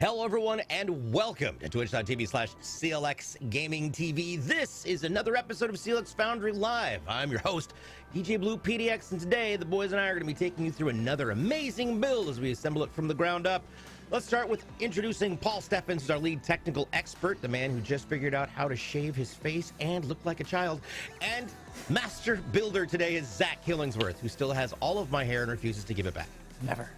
Hello everyone and welcome to twitch.tv/CLX Gaming TV. This is another episode of CLX Foundry Live. I'm your host, DJ BluePDX, and today the boys and I are going to be taking you through another amazing build as we assemble it from the ground up. Let's start with introducing Paul Steffens, who's our lead technical expert, the man who just figured out how to shave his face and look like a child. And master builder today is Zack Killingsworth, who still has all of my hair and refuses to give it back. Never.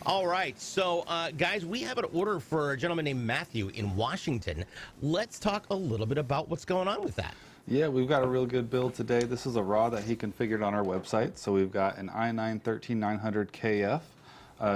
All right, so guys, we have an order for a gentleman named Matthew in Washington. Let's talk a little bit about what's going on with that. Yeah, we've got a real good build today. This is a Ra that he configured on our website. So we've got an i9-13900KF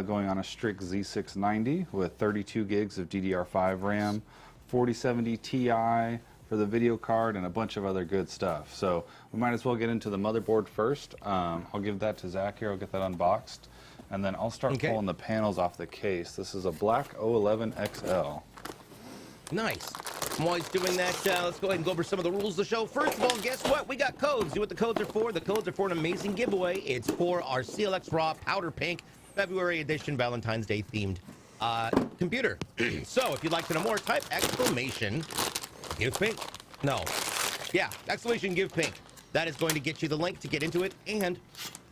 going on a STRIX Z690 with 32 gigs of DDR5 RAM, 4070 Ti for the video card, and a bunch of other good stuff. So we might as well get into the motherboard first. I'll give that to Zach here. I'll get that unboxed. And then I'll start pulling the panels off the case. This is a black O11XL. Nice. I'm always doing that. Let's go ahead and go over some of the rules of the show. First of all, guess what? We got codes. See what the codes are for. The codes are for an amazing giveaway. It's for our CLX Ra Powder Pink February edition Valentine's Day themed computer. So if you'd like to know more, type exclamation give pink. No. Yeah, exclamation give pink. That is going to get you the link to get into it, and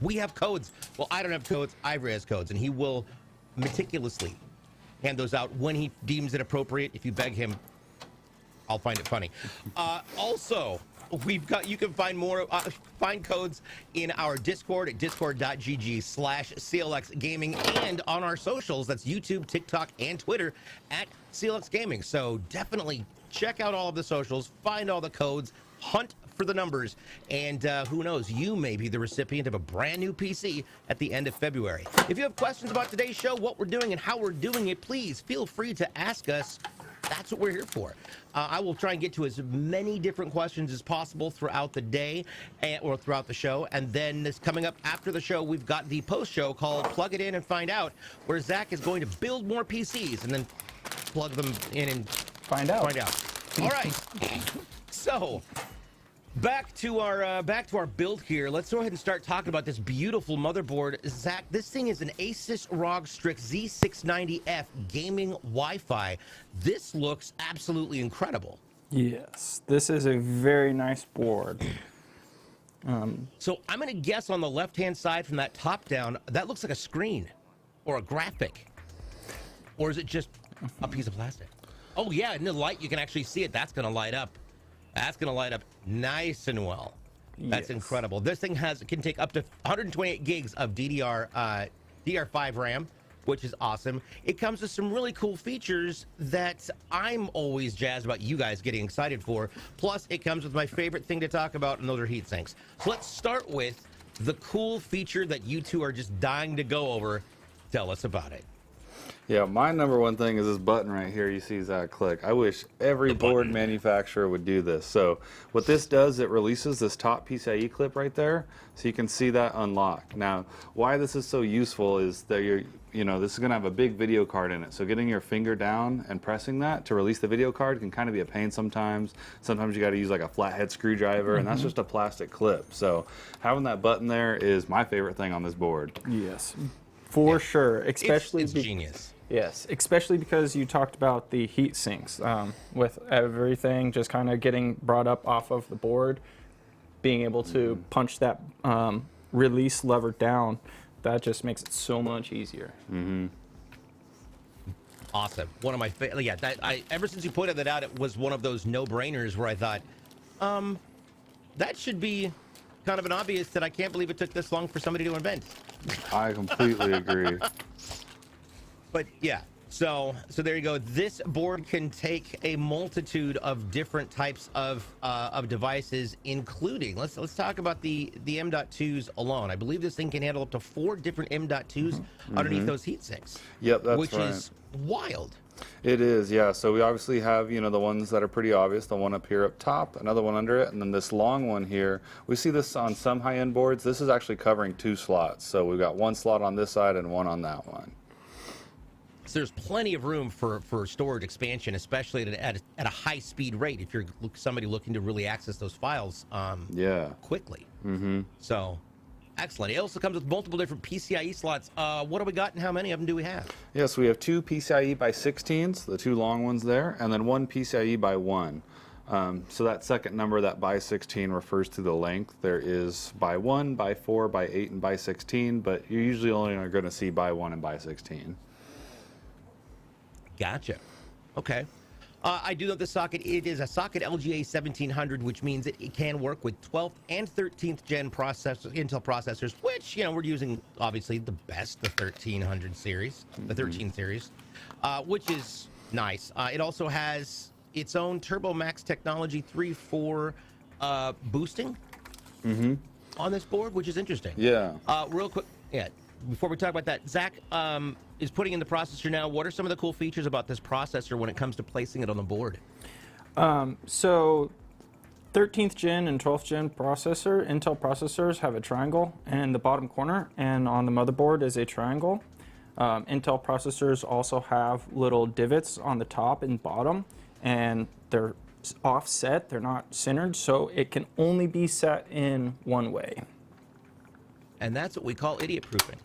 we have codes. Well, I don't have codes. Ivory has codes, and he will meticulously hand those out when he deems it appropriate. If you beg him, I'll find it funny. Also, we've got, you can find more, find codes in our Discord at discord.gg/CLX Gaming, and on our socials, that's YouTube, TikTok, and Twitter at CLX Gaming. So definitely check out all of the socials, find all the codes, hunt for the numbers, and who knows, you may be the recipient of a brand new PC at the end of February. If you have questions about today's show, what we're doing and how we're doing it, please feel free to ask us. That's what we're here for. I will try and get to as many different questions as possible throughout the day or throughout the show. And then this coming up after the show, we've got the post show called Plug It In and Find Out, where Zach is going to build more PCs and then plug them in and find out. All right. So back to our build here. Let's go ahead and start talking about this beautiful motherboard. Zach, this thing is an Asus ROG Strix Z690F gaming Wi-Fi. This looks absolutely incredible. Yes, this is a very nice board. So I'm going to guess on the left-hand side from that top down, that looks like a screen or a graphic. Or is it just a piece of plastic? Oh, yeah, in the light, you can actually see it. That's going to light up. That's going to light up nice and well. That's incredible. This thing can take up to 128 gigs of DDR5 RAM, which is awesome. It comes with some really cool features that I'm always jazzed about you guys getting excited for. Plus, it comes with my favorite thing to talk about, and those are heat sinks. So let's start with the cool feature that you two are just dying to go over. Tell us about it. Yeah, my number one thing is this button right here you see Zach click. I wish every board manufacturer would do this. So what this does, it releases this top PCIe clip right there, so you can see that unlock. Now, why this is so useful is that this is going to have a big video card in it. So getting your finger down and pressing that to release the video card can kind of be a pain sometimes. Sometimes you got to use like a flathead screwdriver, and that's just a plastic clip. So having that button there is my favorite thing on this board. Yes, for sure. Especially it's genius. Yes, especially because you talked about the heat sinks. With everything just kind of getting brought up off of the board, being able to punch that release lever down, that just makes it so much easier. Awesome. One of my favorite. Yeah, ever since you pointed that out, it was one of those no-brainers where I thought, that should be kind of an obvious that I can't believe it took this long for somebody to invent. I completely agree. But yeah, so there you go. This board can take a multitude of different types of devices, including let's talk about the M.2s alone. I believe this thing can handle up to 4 different M.2s underneath those heat sinks. Yep, that's which is wild. It is, yeah. So we obviously have, the ones that are pretty obvious, the one up here up top, another one under it, and then this long one here. We see this on some high-end boards. This is actually covering 2 slots. So we've got 1 slot on this side and 1 on that one. So there's plenty of room for storage expansion, especially at a high-speed rate if you're somebody looking to really access those files quickly. So Excellent. It also comes with multiple different PCIe slots. What do we got and how many of them do we have? Yes, we have 2 PCIe by 16s, the 2 long ones there, and then 1 PCIe by 1. So that second number, that by 16, refers to the length. There is by 1, by 4, by 8, and by 16, but you're usually only going to see by 1 and by 16. Gotcha. Okay. I do know the socket. It is a socket LGA 1700, which means it can work with 12th and 13th gen Intel processors, which, we're using, obviously, the best, the 1300 series, the 13 series, which is nice. It also has its own Turbo Max technology 3.4 boosting on this board, which is interesting. Yeah. Real quick, before we talk about that, Zach is putting in the processor now. What are some of the cool features about this processor when it comes to placing it on the board? So 13th gen and 12th gen processor, Intel processors have a triangle in the bottom corner, and on the motherboard is a triangle. Intel processors also have little divots on the top and bottom, and they're offset, they're not centered, so it can only be set in one way. And that's what we call idiot proofing.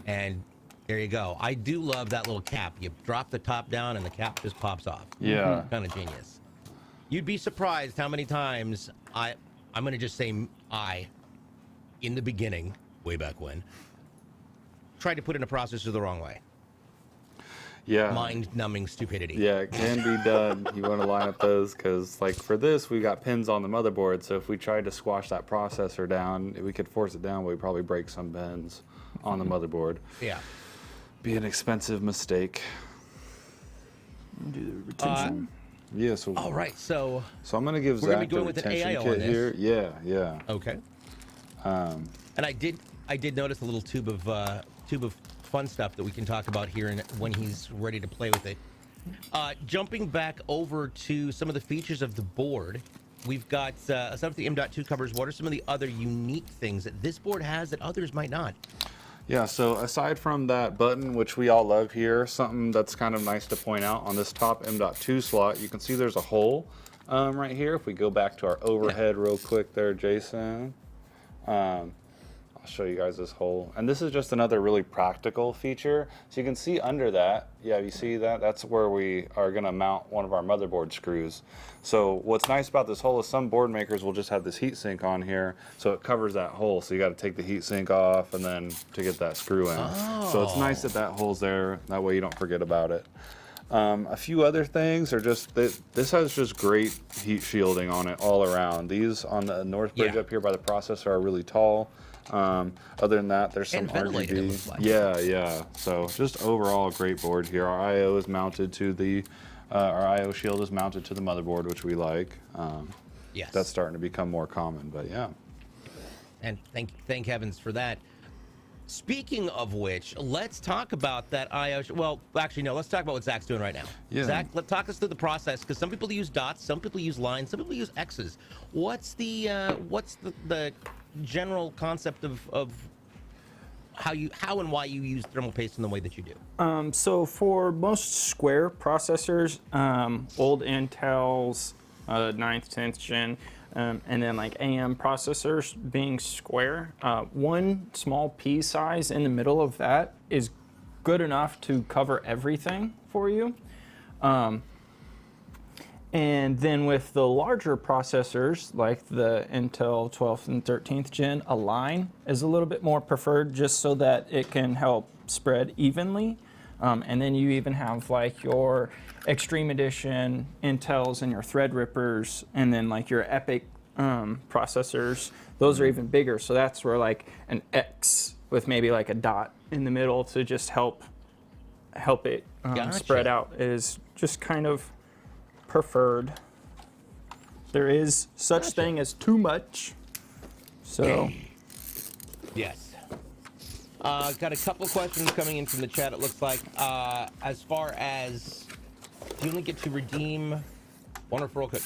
And there you go. I do love that little cap. You drop the top down and the cap just pops off. Yeah. Kind of genius. You'd be surprised how many times I'm going to just say in the beginning, way back when, tried to put in a processor the wrong way. Yeah. Mind-numbing stupidity. Yeah, it can be done. You want to line up those because, like, for this, we've got pins on the motherboard, so if we tried to squash that processor down, we could force it down, but we'd probably break some pins on the motherboard. Yeah. Be an expensive mistake. Do the retention. Yeah, so... All right, so I'm going to give we're gonna Zack be the going with an retention AIO kit on this. here. Yeah. okay. And I did notice a little tube of fun stuff that we can talk about here when he's ready to play with it. Jumping back over to some of the features of the board, we've got some of the M.2 covers. What are some of the other unique things that this board has that others might not? Yeah, so aside from that button, which we all love here, something that's kind of nice to point out on this top M.2 slot, you can see there's a hole right here. If we go back to our overhead real quick there, Jason. I'll show you guys this hole. And this is just another really practical feature. So you can see under that, you see that? That's where we are gonna mount one of our motherboard screws. So what's nice about this hole is some board makers will just have this heat sink on here, so it covers that hole. So you gotta take the heat sink off and then to get that screw in. So it's nice that that hole's there, that way you don't forget about it. A few other things are just this has just great heat shielding on it all around. These on the north bridge up here by the processor are really tall. Other than that, there's some RGB. Like. Yeah. So just overall a great board here. Our I/O is mounted to the our I/O shield is mounted to the motherboard, which we like. Yes. That's starting to become more common, but yeah. And thank heavens for that. Speaking of which, let's talk about that I/O. Well, actually, no. Let's talk about what Zach's doing right now. Yeah. Zach, talk us through the process, because some people use dots, some people use lines, some people use X's. What's the general concept of how and why you use thermal paste in the way that you do? So for most square processors, old Intel's 9th, 10th gen, and then like AM processors being square, one small P size in the middle of that is good enough to cover everything for you. And then with the larger processors, like the Intel 12th and 13th gen, a line is a little bit more preferred just so that it can help spread evenly. And then you even have like your Extreme Edition Intels and your Threadrippers, and then like your Epic processors. Those are even bigger, so that's where like an X with maybe like a dot in the middle to just help it spread out is just kind of preferred. There is such thing as too much. So yes. Got a couple of questions coming in from the chat. It looks like as far as do you only get to redeem one referral code?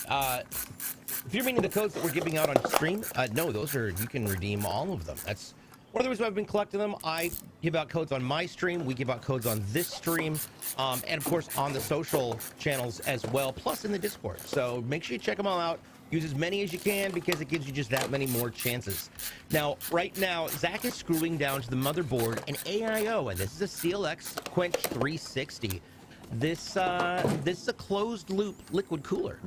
If you're meaning the codes that we're giving out on stream, no, those are, you can redeem all of them. That's one of the reasons why I've been collecting them. I give out codes on my stream. We give out codes on this stream. And of course on the social channels as well, plus in the Discord. So make sure you check them all out. Use as many as you can because it gives you just that many more chances. Now, right now, Zack is screwing down to the motherboard an AIO, and this is a CLX Quench 360. This is a closed-loop liquid cooler.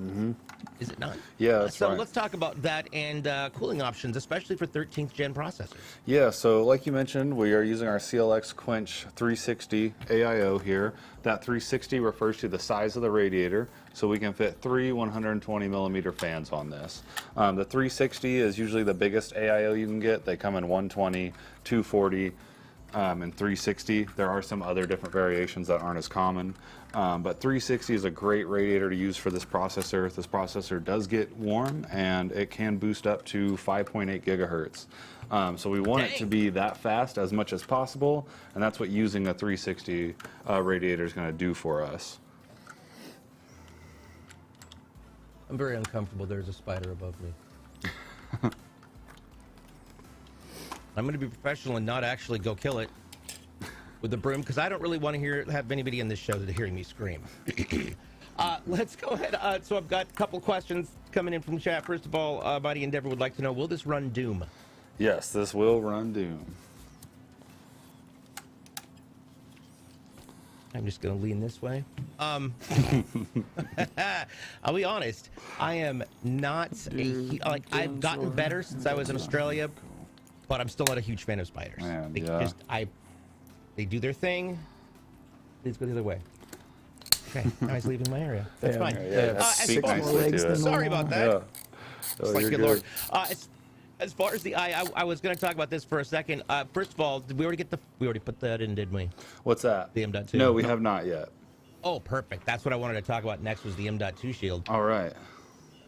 Is it not? Yeah, that's so right. let's talk about that and cooling options, especially for 13th gen processors. Yeah, so like you mentioned, we are using our CLX Quench 360 AIO here. That 360 refers to the size of the radiator, so we can fit 3 120 millimeter fans on this. The 360 is usually the biggest AIO you can get. They come in 120, 240, and 360. There are some other different variations that aren't as common, but 360 is a great radiator to use for this processor. This processor does get warm and it can boost up to 5.8 gigahertz. So we want it to be that fast as much as possible, and that's what using a 360 radiator is going to do for us. I'm very uncomfortable. There's a spider above me. I'm going to be professional and not actually go kill it with the broom because I don't really want to have anybody in this show that hearing me scream. Let's go ahead. So I've got a couple questions coming in from the chat. First of all, Mighty Endeavor would like to know, will this run Doom? Yes, this will run Doom. I'm just going to lean this way. I'll be honest. I am not I've gotten better since I was in Australia, but I'm still not a huge fan of spiders. Man, They do their thing. Please go the other way. Okay, now he's leaving my area. That's fine. Sorry about that. Yeah. It's like, good Lord. As far as the I was going to talk about this for a second. First of all, did we already put that in, didn't we? What's that? The M.2. No, we have not yet. Oh, perfect. That's what I wanted to talk about next was the M.2 shield. All right.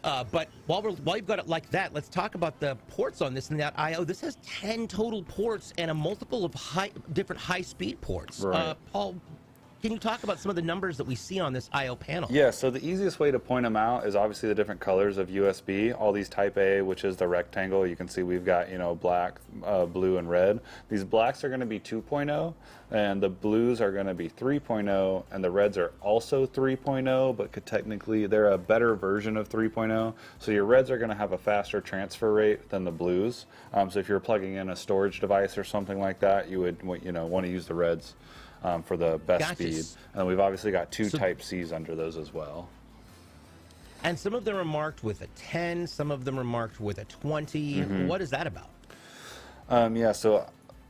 But while you've got it like that, let's talk about the ports on this and that I/O. This has 10 total ports and a multiple of different high-speed ports. Right. Paul, can you talk about some of the numbers that we see on this I/O panel? Yeah, so the easiest way to point them out is obviously the different colors of USB. All these Type A, which is the rectangle, you can see we've got, black, blue, and red. These blacks are going to be 2.0, and the blues are going to be 3.0, and the reds are also 3.0, but technically they're a better version of 3.0. So your reds are going to have a faster transfer rate than the blues. So if you're plugging in a storage device or something like that, you would want to use the reds. For the best speed. And we've obviously got two Type Cs under those as well. And some of them are marked with a 10, some of them are marked with a 20. What is that about? Yeah, so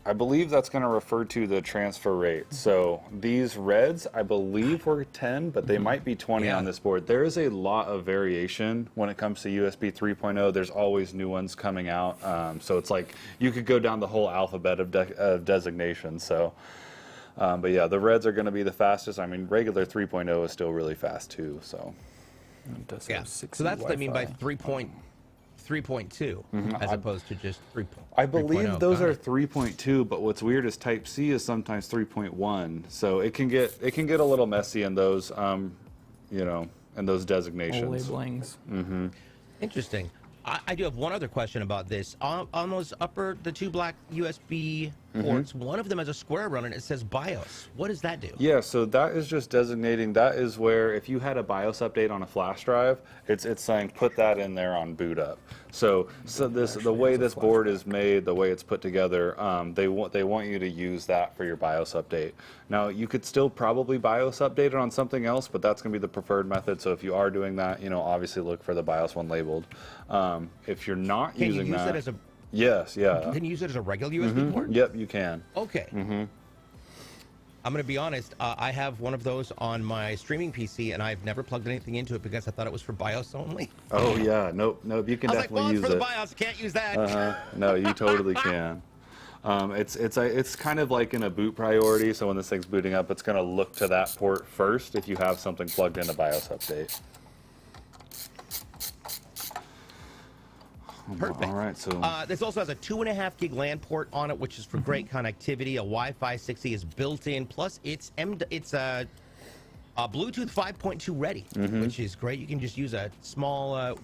I believe that's going to refer to the transfer rate. So these reds, I believe, were 10, but they might be 20 on this board. There is a lot of variation when it comes to USB 3.0. There's always new ones coming out. So it's like you could go down the whole alphabet of designations. So. But yeah, the reds are going to be the fastest. I mean, regular 3.0 is still really fast too. So yeah, so that's what I mean by 3.2 as opposed to just 3. I believe those are 3.2, but what's weird is Type C is sometimes 3.1. So it can get a little messy in those, in those designations. Labelings. Interesting. I do have one other question about this. On those the two black USB ports, one of them has a square around it and it says BIOS. What does that do? Yeah, so that is just designating, that is where if you had a BIOS update on a flash drive, it's saying put that in there on boot up. So the way this board is made, the way it's put together, they want you to use that for your BIOS update. Now you could still probably BIOS update it on something else, but that's going to be the preferred method. So if you are doing that, obviously look for the BIOS one labeled. If you're not using that, it as a yes, yeah. Can you use it as a regular USB port? Yep, you can. Okay. I'm going to be honest. I have one of those on my streaming PC, and I've never plugged anything into it because I thought it was for BIOS only. Oh yeah, nope. You can definitely use it. It's for the BIOS. Can't use that. No, you totally can. It's kind of like in a boot priority. So when this thing's booting up, it's going to look to that port first if you have something plugged in a BIOS update. Perfect. All right, so this also has a 2.5 gig LAN port on it, which is for great connectivity. A Wi-Fi 6E is built in. Plus, it's a Bluetooth 5.2 ready, which is great. You can just use a small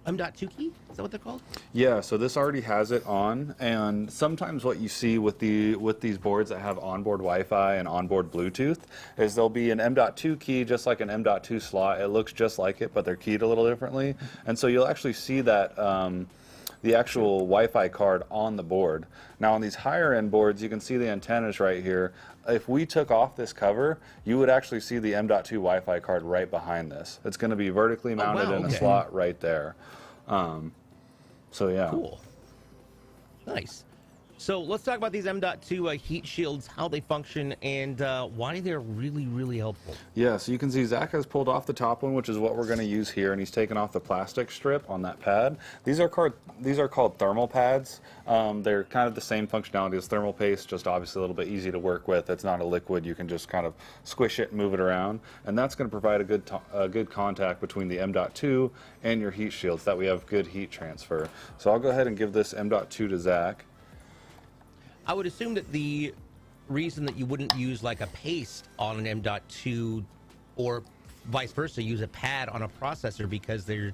M.2 key? Is that what they're called? Yeah, so this already has it on, and sometimes what you see with these boards that have onboard Wi-Fi and onboard Bluetooth is there'll be an M.2 key, just like an M.2 slot. It looks just like it, but they're keyed a little differently, and so you'll actually see that the actual Wi-Fi card on the board. Now on these higher end boards, you can see the antennas right here. If we took off this cover, you would actually see the M.2 Wi-Fi card right behind this. It's going to be vertically mounted in a slot right there. So yeah. Cool. Nice. So let's talk about these M.2 heat shields, how they function, and why they're really, really helpful. Yeah, so you can see Zack has pulled off the top one, which is what we're going to use here, and he's taken off the plastic strip on that pad. These are called thermal pads. They're kind of the same functionality as thermal paste, just obviously a little bit easy to work with. It's not a liquid. You can just kind of squish it and move it around, and that's going to provide a good contact between the M.2 and your heat shields, that we have good heat transfer. So I'll go ahead and give this M.2 to Zack. I would assume that the reason that you wouldn't use like a paste on an M.2 or vice versa, use a pad on a processor, because they're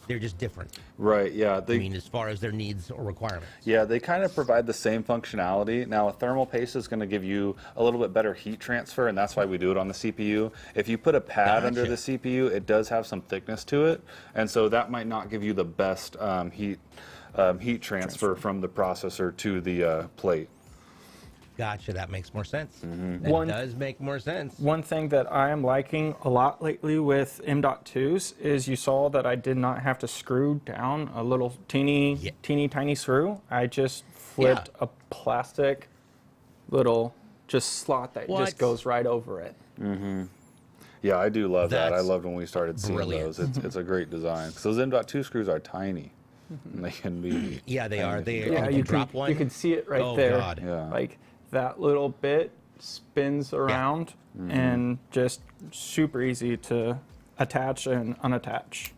just different. Right, yeah. I mean, as far as their needs or requirements. Yeah, they kind of provide the same functionality. Now, a thermal paste is going to give you a little bit better heat transfer, and that's why we do it on the CPU. If you put a pad under the CPU, it does have some thickness to it, and so that might not give you the best heat transfer from the processor to the plate. Gotcha, that makes more sense. Mm-hmm. That does make more sense. One thing that I am liking a lot lately with M.2s is you saw that I did not have to screw down a little teeny tiny screw. I just flipped a plastic little slot that just goes right over it. Mm-hmm. Yeah, I do love that. I loved when we started seeing those. It's a great design, because those M.2 screws are tiny. And they can be they are. You drop one. You can see it right there. God. Yeah. Like that little bit spins around and just super easy to attach and unattach.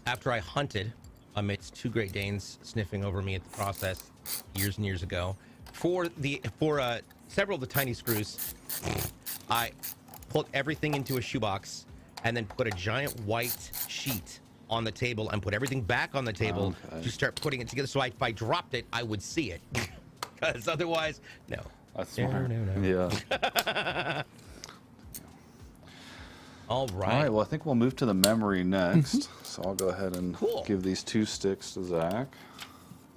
After I hunted amidst two Great Danes sniffing over me at the process years and years ago, for several of the tiny screws, I pulled everything into a shoebox and then put a giant white sheet on the table and put everything back on the table to start putting it together. So if I dropped it, I would see it. Because otherwise, no. That's smart. No. Yeah. All right. All right, well, I think we'll move to the memory next. So I'll go ahead and give these two sticks to Zack.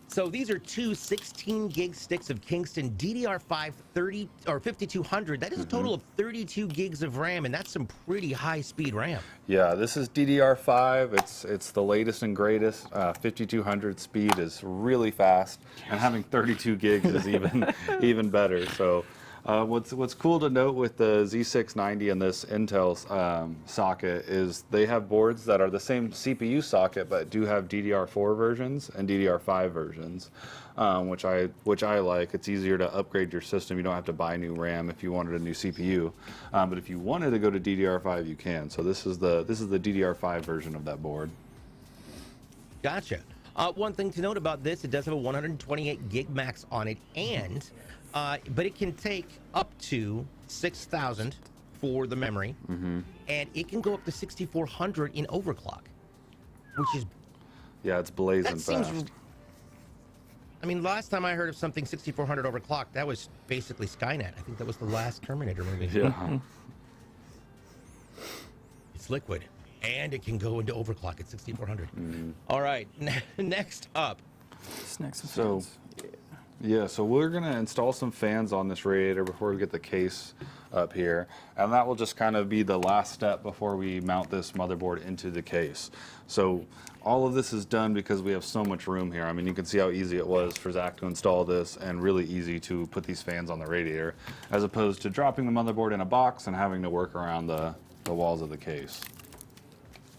So these are two 16 gig sticks of Kingston DDR5 5200. That is a total of 32 gigs of RAM, and that's some pretty high speed RAM. Yeah, this is DDR5. It's the latest and greatest. 5200 speed is really fast, and having 32 gigs is even better. So what's cool to note with the Z690 and this Intel socket is they have boards that are the same CPU socket but do have DDR4 versions and DDR5 versions, which I like. It's easier to upgrade your system. You don't have to buy new RAM if you wanted a new CPU, but if you wanted to go to DDR5, you can. So this is the DDR5 version of that board. Gotcha. One thing to note about this, it does have a 128 gig max on it, and but it can take up to 6,000 for the memory, and it can go up to 6,400 in overclock, which is it's blazing fast. I mean, last time I heard of something 6,400 overclock, that was basically Skynet. I think that was the last Terminator movie. Yeah. It's liquid, and it can go into overclock at 6,400. All right, next up. So we're going to install some fans on this radiator before we get the case up here, and that will just kind of be the last step before we mount this motherboard into the case. So all of this is done because we have so much room here. I mean, you can see how easy it was for Zack to install this, and really easy to put these fans on the radiator, as opposed to dropping the motherboard in a box and having to work around the walls of the case.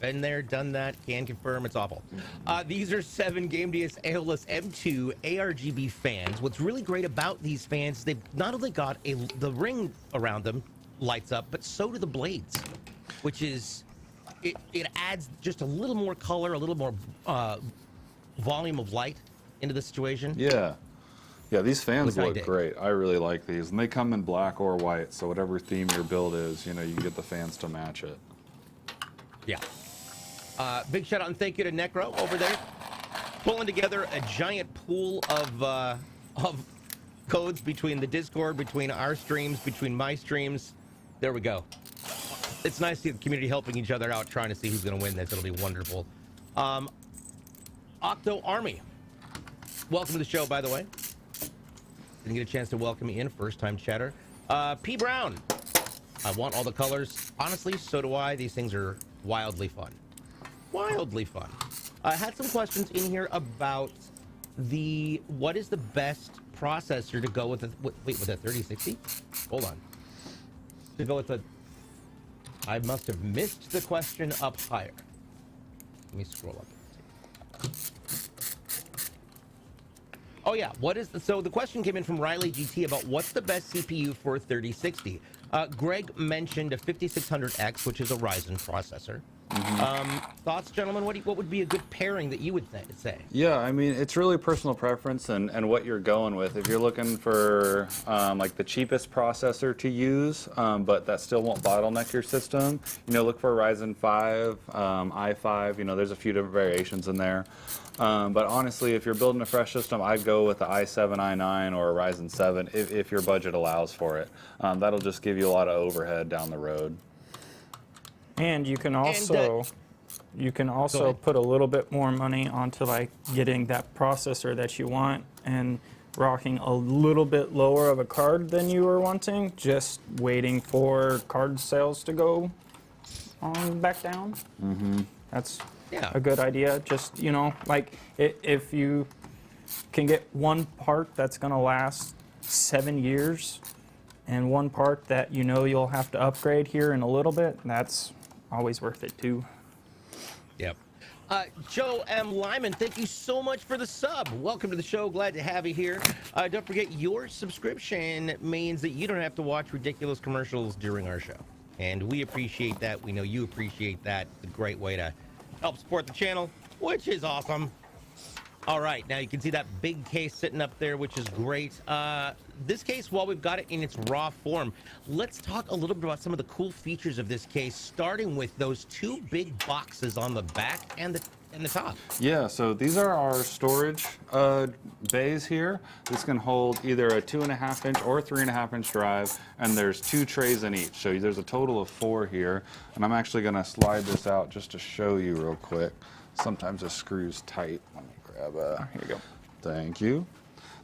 Been there, done that, can confirm it's awful. These are 7 Gamdias AEOLUS M2 ARGB fans. What's really great about these fans is they've not only got the ring around them lights up, but so do the blades, which is, it adds just a little more color, a little more volume of light into the situation. Yeah, these fans look great. I really like these, and they come in black or white, so whatever theme your build is, you know, you can get the fans to match it. Yeah. Big shout out and thank you to Necro over there, pulling together a giant pool of codes between the Discord, between our streams, between my streams. There we go. It's nice to see the community helping each other out, trying to see who's going to win this. It'll be wonderful. Octo Army, welcome to the show, by the way. Didn't get a chance to welcome me in, first time chatter. P Brown, I want all the colors. Honestly, so do I. These things are wildly fun. Wildly fun. I had some questions in here about what is the best processor to go with with a 3060? Hold on. To go with I must have missed the question up higher. Let me scroll up. Oh yeah, so the question came in from Riley GT about what's the best CPU for 3060. Greg mentioned a 5600X, which is a Ryzen processor. Thoughts, gentlemen? What would be a good pairing that you would say? Yeah, I mean, it's really personal preference and what you're going with. If you're looking for like the cheapest processor to use, but that still won't bottleneck your system, look for a Ryzen 5, i5. There's a few different variations in there. But honestly, if you're building a fresh system, I'd go with the i7, i9, or a Ryzen 7 if your budget allows for it. That'll just give you a lot of overhead down the road. And you can also put a little bit more money onto like getting that processor that you want and rocking a little bit lower of a card than you were wanting, just waiting for card sales to go on back down. That's a good idea. Just, like if you can get one part that's going to last 7 years and one part that you'll have to upgrade here in a little bit, that's always worth it too. Yep. Joe M. Lyman, thank you so much for the sub. Welcome to the show. Glad to have you here. Don't forget, your subscription means that you don't have to watch ridiculous commercials during our show. And we appreciate that. We know you appreciate that. It's a great way to help support the channel, which is awesome. All right, now you can see that big case sitting up there, which is great. This case, while we've got it in its raw form, let's talk a little bit about some of the cool features of this case, starting with those two big boxes on the back and the top. Yeah, so these are our storage bays here. This can hold either a 2.5-inch or 3.5-inch drive, and there's 2 trays in each. So there's a total of 4 here, and I'm actually going to slide this out just to show you real quick. Sometimes the screw's tight. Let me grab here you go. Thank you.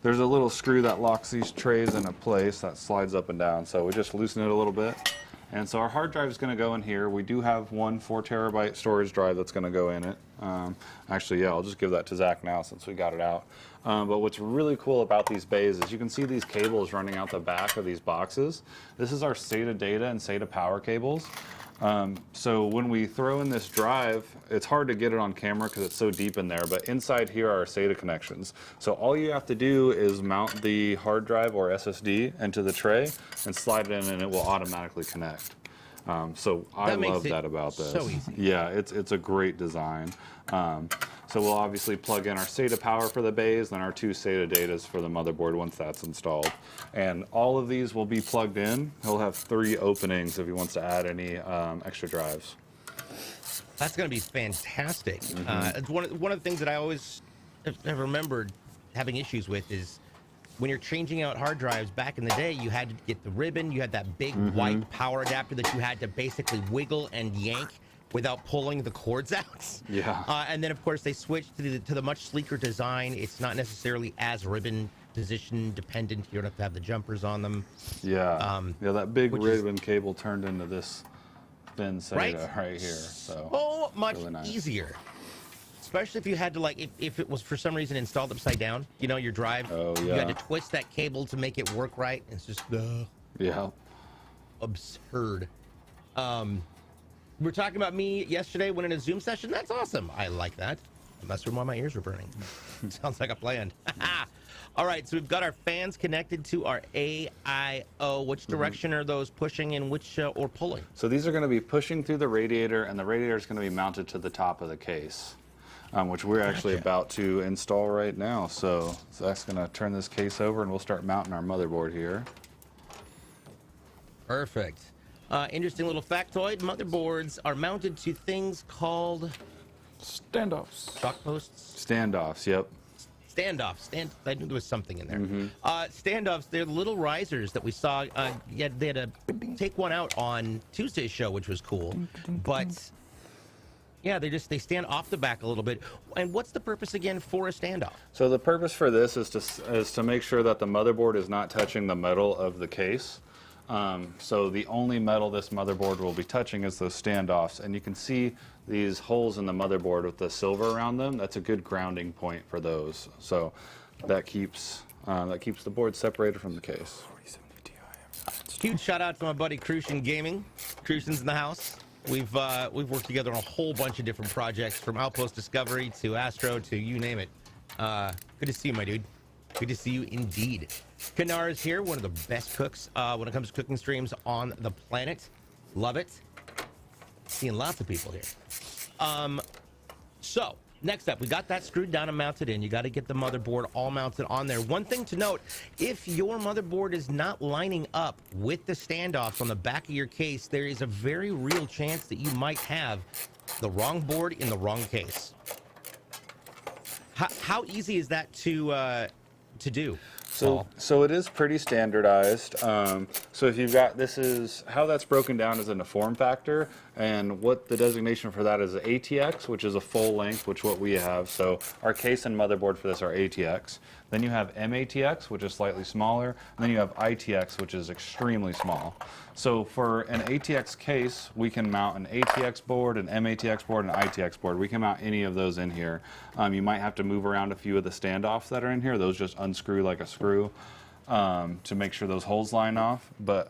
There's a little screw that locks these trays into place that slides up and down. So we just loosen it a little bit. And so our hard drive is going to go in here. We do have one 4-terabyte storage drive that's going to go in it. Actually, yeah, I'll just give that to Zach now since we got it out. But what's really cool about these bays is you can see these cables running out the back of these boxes. This is our SATA data and SATA power cables. So when we throw in this drive, it's hard to get it on camera because it's so deep in there, but inside here are our SATA connections. So all you have to do is mount the hard drive or SSD into the tray and slide it in and it will automatically connect. So I love that about this. So easy. Yeah, it's a great design. So we'll obviously plug in our SATA power for the bays, then our 2 SATA datas for the motherboard once that's installed. And all of these will be plugged in. He'll have 3 openings if he wants to add any extra drives. That's going to be fantastic. It's one of the things that I always have remembered having issues with is when you're changing out hard drives back in the day, you had to get the ribbon. You had that big white power adapter that you had to basically wiggle and yank without pulling the cords out. Yeah. And then, of course, they switched to the much sleeker design. It's not necessarily as ribbon position dependent. You don't have to have the jumpers on them. Yeah. Yeah, that big ribbon cable turned into this thin SATA right here. So much really easier. Especially if you had to, like, if it was for some reason installed upside down, your drive, you had to twist that cable to make it work right. It's just, absurd. We were talking about me yesterday when in a Zoom session. That's awesome. I like that. Unless while my ears were burning. Sounds like a plan. All right, so we've got our fans connected to our AIO. Which direction are those pushing and which or pulling? So these are going to be pushing through the radiator, and the radiator is going to be mounted to the top of the case. Which we're actually about to install right now. So Zach's going to turn this case over and we'll start mounting our motherboard here. Perfect. Interesting little factoid. Motherboards are mounted to things called Standoffs. Shock posts? Standoffs, yep. Standoffs. I knew there was something in there. Standoffs, they're the little risers that we saw. Yeah, they had to take one out on Tuesday's show, which was cool. But yeah, they stand off the back a little bit. And what's the purpose again for a standoff? So the purpose for this is to make sure that the motherboard is not touching the metal of the case. So the only metal this motherboard will be touching is those standoffs, and you can see these holes in the motherboard with the silver around them. That's a good grounding point for those. So that keeps the board separated from the case. Huge shout out to my buddy Crucian Gaming. Crucian's in the house. We've worked together on a whole bunch of different projects, from Outpost Discovery to Astro to you name it. Good to see you, my dude. Good to see you indeed. Kanar is here, one of the best cooks when it comes to cooking streams on the planet. Love it. Seeing lots of people here. So, next up, we got that screwed down and mounted in. You got to get the motherboard all mounted on there. One thing to note, if your motherboard is not lining up with the standoffs on the back of your case, there is a very real chance that you might have the wrong board in the wrong case. How easy is that to do? So it is pretty standardized. So if you've got, this is how that's broken down is in a form factor, and what the designation for that is ATX, which is a full length, which what we have. So our case and motherboard for this are ATX. Then you have MATX, which is slightly smaller, and then you have ITX, which is extremely small. So for an ATX case, we can mount an ATX board, an MATX board, and an ITX board. We can mount any of those in here. You might have to move around a few of the standoffs that are in here. Those just unscrew like a screw to make sure those holes line up. But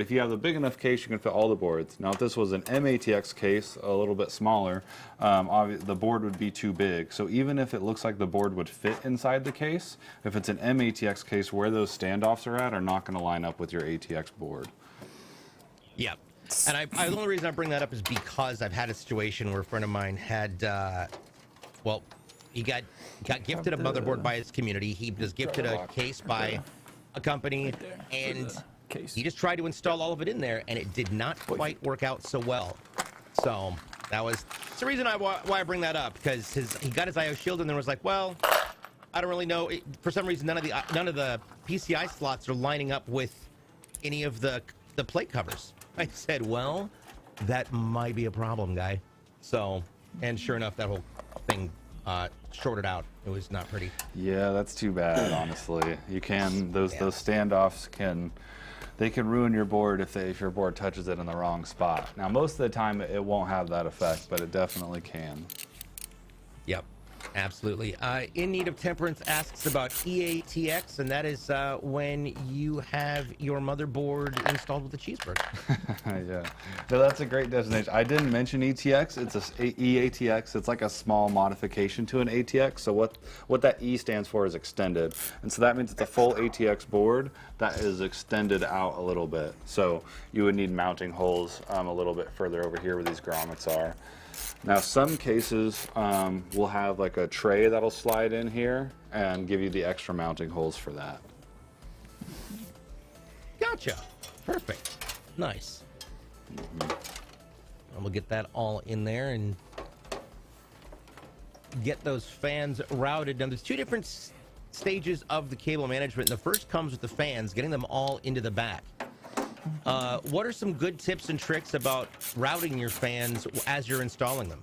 if you have a big enough case, you can fit all the boards. Now, if this was an MATX case, a little bit smaller, the board would be too big. So even if it looks like the board would fit inside the case, if it's an MATX case, where those standoffs are not going to line up with your ATX board. Yeah. And the only reason I bring that up is because I've had a situation where a friend of mine had, well, he got gifted a motherboard by his community. He was gifted a case by a company, and he just tried to install all of it in there, and it did not quite work out so well. So that's the reason why I bring that up, because he got his IO shield and then was like, well, I don't really know. For some reason, none of the PCI slots are lining up with any of the plate covers. I said, well, that might be a problem, guy. So, and sure enough, that whole thing shorted out. It was not pretty. Yeah, that's too bad, honestly. You can, those standoffs can ruin your board if your board touches it in the wrong spot. Now, most of the time it won't have that effect, but it definitely can. Yep, absolutely. In Need of Temperance asks about EATX, and that is when you have your motherboard installed with a cheeseburger. Yeah, no, that's a great designation. I didn't mention ETX. It's EATX. It's like a small modification to an ATX. So what that E stands for is extended, and so that means it's a full ATX board that is extended out a little bit. So you would need mounting holes a little bit further over here where these grommets are. Now, some cases will have like a tray that'll slide in here and give you the extra mounting holes for that. Gotcha. Perfect. Nice. And we'll get that all in there and get those fans routed. Now, there's two different stages of the cable management. The first comes with the fans, getting them all into the back. What are some good tips and tricks about routing your fans as you're installing them?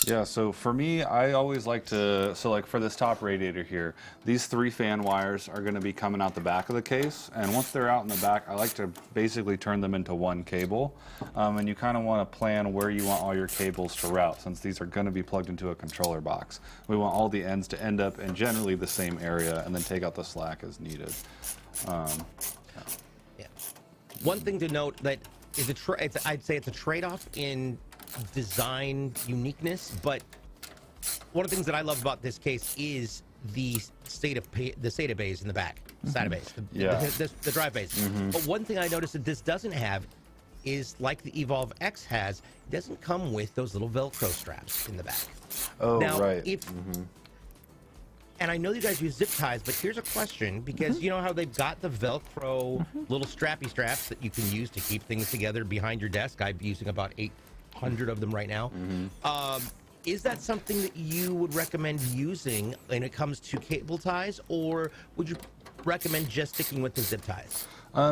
Yeah, so for me, I always like to, so like for this top radiator here, these 3 fan wires are going to be coming out the back of the case, and once they're out in the back, I like to basically turn them into one cable, and you kind of want to plan where you want all your cables to route, since these are going to be plugged into a controller box. We want all the ends to end up in generally the same area, and then take out the slack as needed. Yeah. One thing to note that is I'd say it's a trade-off in design uniqueness, but one of the things that I love about this case is the SATA bays in the back, SATA bays, the drive bays. But one thing I noticed that this doesn't have is, like the Evolve X has, it doesn't come with those little Velcro straps in the back. Oh, now, right. And I know you guys use zip ties, but here's a question, because you know how they've got the Velcro little strappy straps that you can use to keep things together behind your desk. I'm using about 8 100 of them right now. Is that something that you would recommend using when it comes to cable ties, or would you recommend just sticking with the zip ties?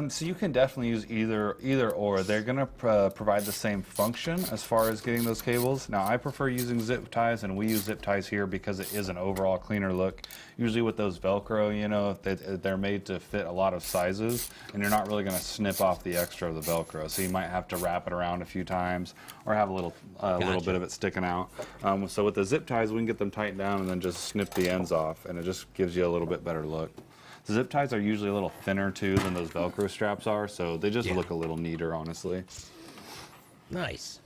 So you can definitely use either or. They're going to provide the same function as far as getting those cables. Now, I prefer using zip ties, and we use zip ties here because it is an overall cleaner look. Usually with those Velcro, you know, they're made to fit a lot of sizes, and you're not really going to snip off the extra of the Velcro. So you might have to wrap it around a few times or have a little bit of it sticking out. So with the zip ties, we can get them tightened down and then just snip the ends off, and it just gives you a little bit better look. The zip ties are usually a little thinner too than those Velcro straps are, so they just look a little neater, honestly. Nice.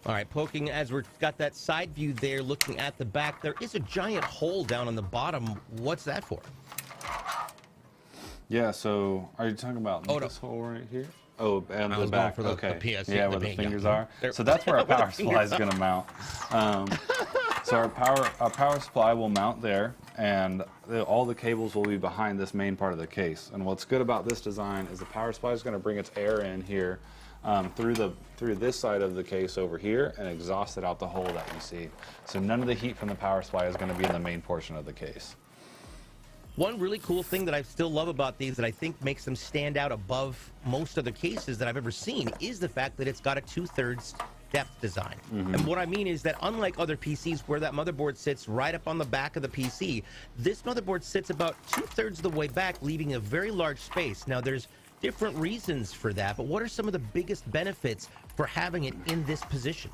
All right, poking as we've got that side view there, looking at the back, there is a giant hole down on the bottom. What's that for? Yeah, so are you talking about this hole right here? Oh, and the back. Okay. Yeah, where the fingers are. So that's where our power supply is going to mount. So our power supply will mount there, and all the cables will be behind this main part of the case. And what's good about this design is the power supply is going to bring its air in here through this side of the case over here and exhaust it out the hole that you see. So none of the heat from the power supply is going to be in the main portion of the case. One really cool thing that I still love about these that I think makes them stand out above most other cases that I've ever seen is the fact that it's got a 2/3 depth design. And what I mean is that unlike other PCs where that motherboard sits right up on the back of the PC, this motherboard sits about 2/3 of the way back, leaving a very large space. Now there's different reasons for that, but what are some of the biggest benefits for having it in this position?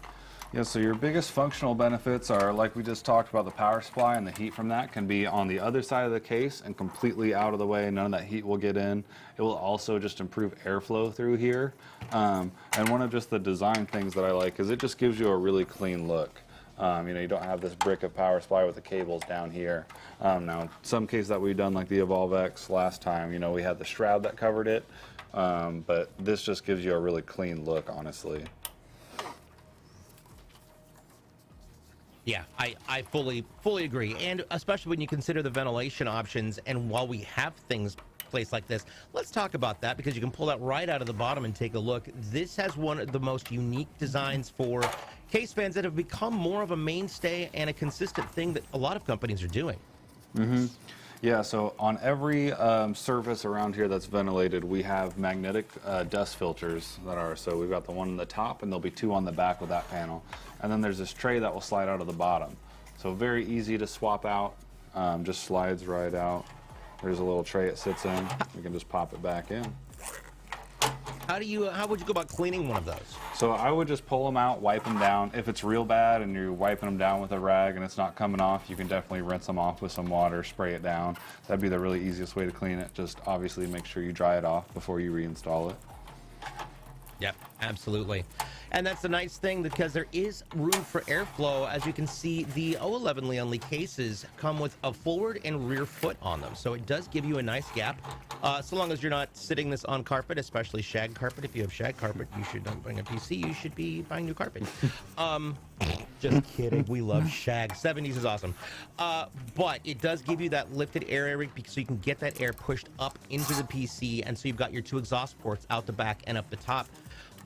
Yeah, so your biggest functional benefits are, like we just talked about, the power supply, and the heat from that can be on the other side of the case and completely out of the way. None of that heat will get in. It will also just improve airflow through here. And one of just the design things that I like is it just gives you a really clean look. You know, you don't have this brick of power supply with the cables down here. Now, some cases that we've done, like the Evolve X last time, you know, we had the shroud that covered it. But this just gives you a really clean look, honestly. Yeah, I fully agree, and especially when you consider the ventilation options. And while we have things placed like this, let's talk about that, because you can pull that right out of the bottom and take a look. This has one of the most unique designs for case fans that have become more of a mainstay and a consistent thing that a lot of companies are doing. Yeah, so on every surface around here that's ventilated, we have magnetic dust filters that are, so we've got the one on the top, and there'll be two on the back with that panel. And then there's this tray that will slide out of the bottom. So very easy to swap out, just slides right out. There's a little tray it sits in. You can just pop it back in. How would you go about cleaning one of those? So I would just pull them out, wipe them down. If it's real bad and you're wiping them down with a rag and it's not coming off, you can definitely rinse them off with some water, spray it down. That'd be the really easiest way to clean it. Just obviously make sure you dry it off before you reinstall it. Yep, absolutely. And that's the nice thing, because there is room for airflow. As you can see, the O11 Leon Lee cases come with a forward and rear foot on them, so it does give you a nice gap. So long as you're not sitting this on carpet, especially shag carpet. If you have shag carpet, you should not bring a PC. You should be buying new carpet. Just kidding. We love shag. 70s is awesome. But it does give you that lifted air area, so you can get that air pushed up into the PC, and so you've got your two exhaust ports out the back and up the top.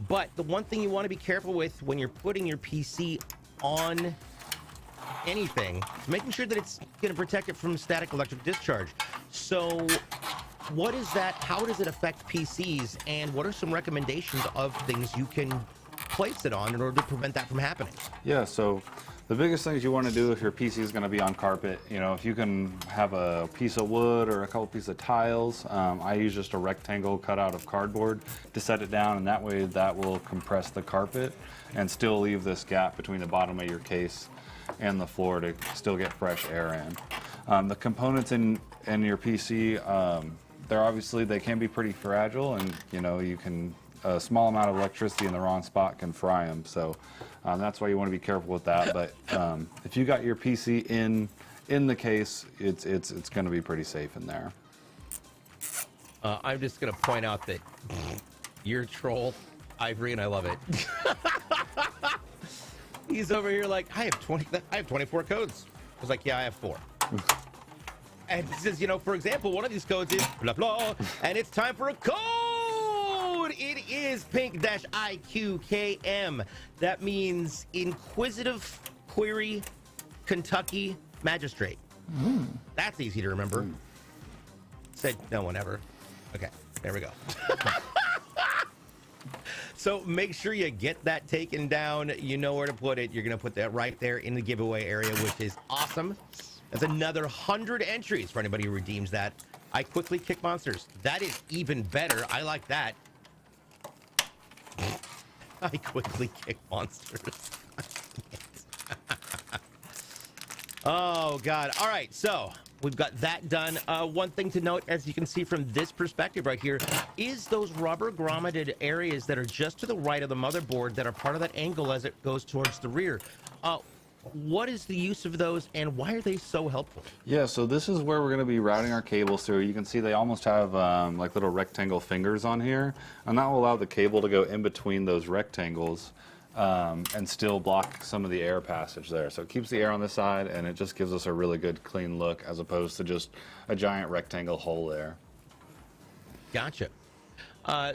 But the one thing you want to be careful with when you're putting your PC on anything is making sure that it's going to protect it from static electric discharge. So what is that? How does it affect PCs? And what are some recommendations of things you can place it on in order to prevent that from happening? Yeah, so the biggest things you want to do if your PC is going to be on carpet, you know, if you can have a piece of wood or a couple pieces of tiles, I use just a rectangle cut out of cardboard to set it down, and that way that will compress the carpet and still leave this gap between the bottom of your case and the floor to still get fresh air in. The components in your PC, they can be pretty fragile, and you know, you can a small amount of electricity in the wrong spot can fry them. So that's why you want to be careful with that. But if you got your PC in the case, it's going to be pretty safe in there. I'm just going to point out that you're a troll, Ivory, and I love it. He's over here like, I have 24 codes. I was like, yeah, I have 4. And he says, you know, for example, one of these codes is blah blah, and it's time for a code it is Pink-IQKM. That means Inquisitive Query Kentucky Magistrate. That's easy to remember. Said no one ever. Okay, there we go. So make sure you get that taken down. You know where to put it. You're going to put that right there in the giveaway area, which is awesome. That's another 100 entries for anybody who redeems that. I quickly kick monsters. That is even better. I like that. I quickly kick monsters. Oh, God. All right, so we've got that done. One thing to note, as you can see from this perspective right here, is those rubber grommeted areas that are just to the right of the motherboard that are part of that angle as it goes towards the rear. What is the use of those, and why are they so helpful? Yeah, so this is where we're going to be routing our cables through. You can see they almost have like little rectangle fingers on here, and that will allow the cable to go in between those rectangles and still block some of the air passage there. So it keeps the air on this side, and it just gives us a really good clean look as opposed to just a giant rectangle hole there. Gotcha.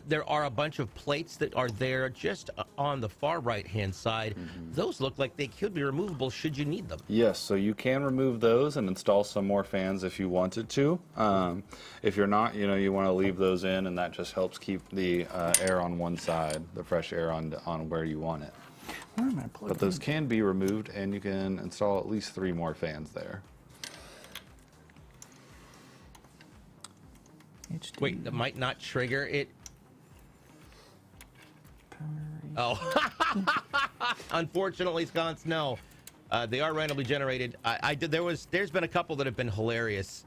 There are a bunch of plates that are there just on the far right-hand side. Those look like they could be removable should you need them. Yes, so you can remove those and install some more fans if you wanted to. If you're not, you want to leave those in, and that just helps keep the air on one side, the fresh air on where you want it. Where am I plugged But those can be removed, and you can install at least 3 more fans there. HD. Wait, that might not trigger it. Oh, unfortunately, Sconce, no. They are randomly generated. There's been a couple that have been hilarious.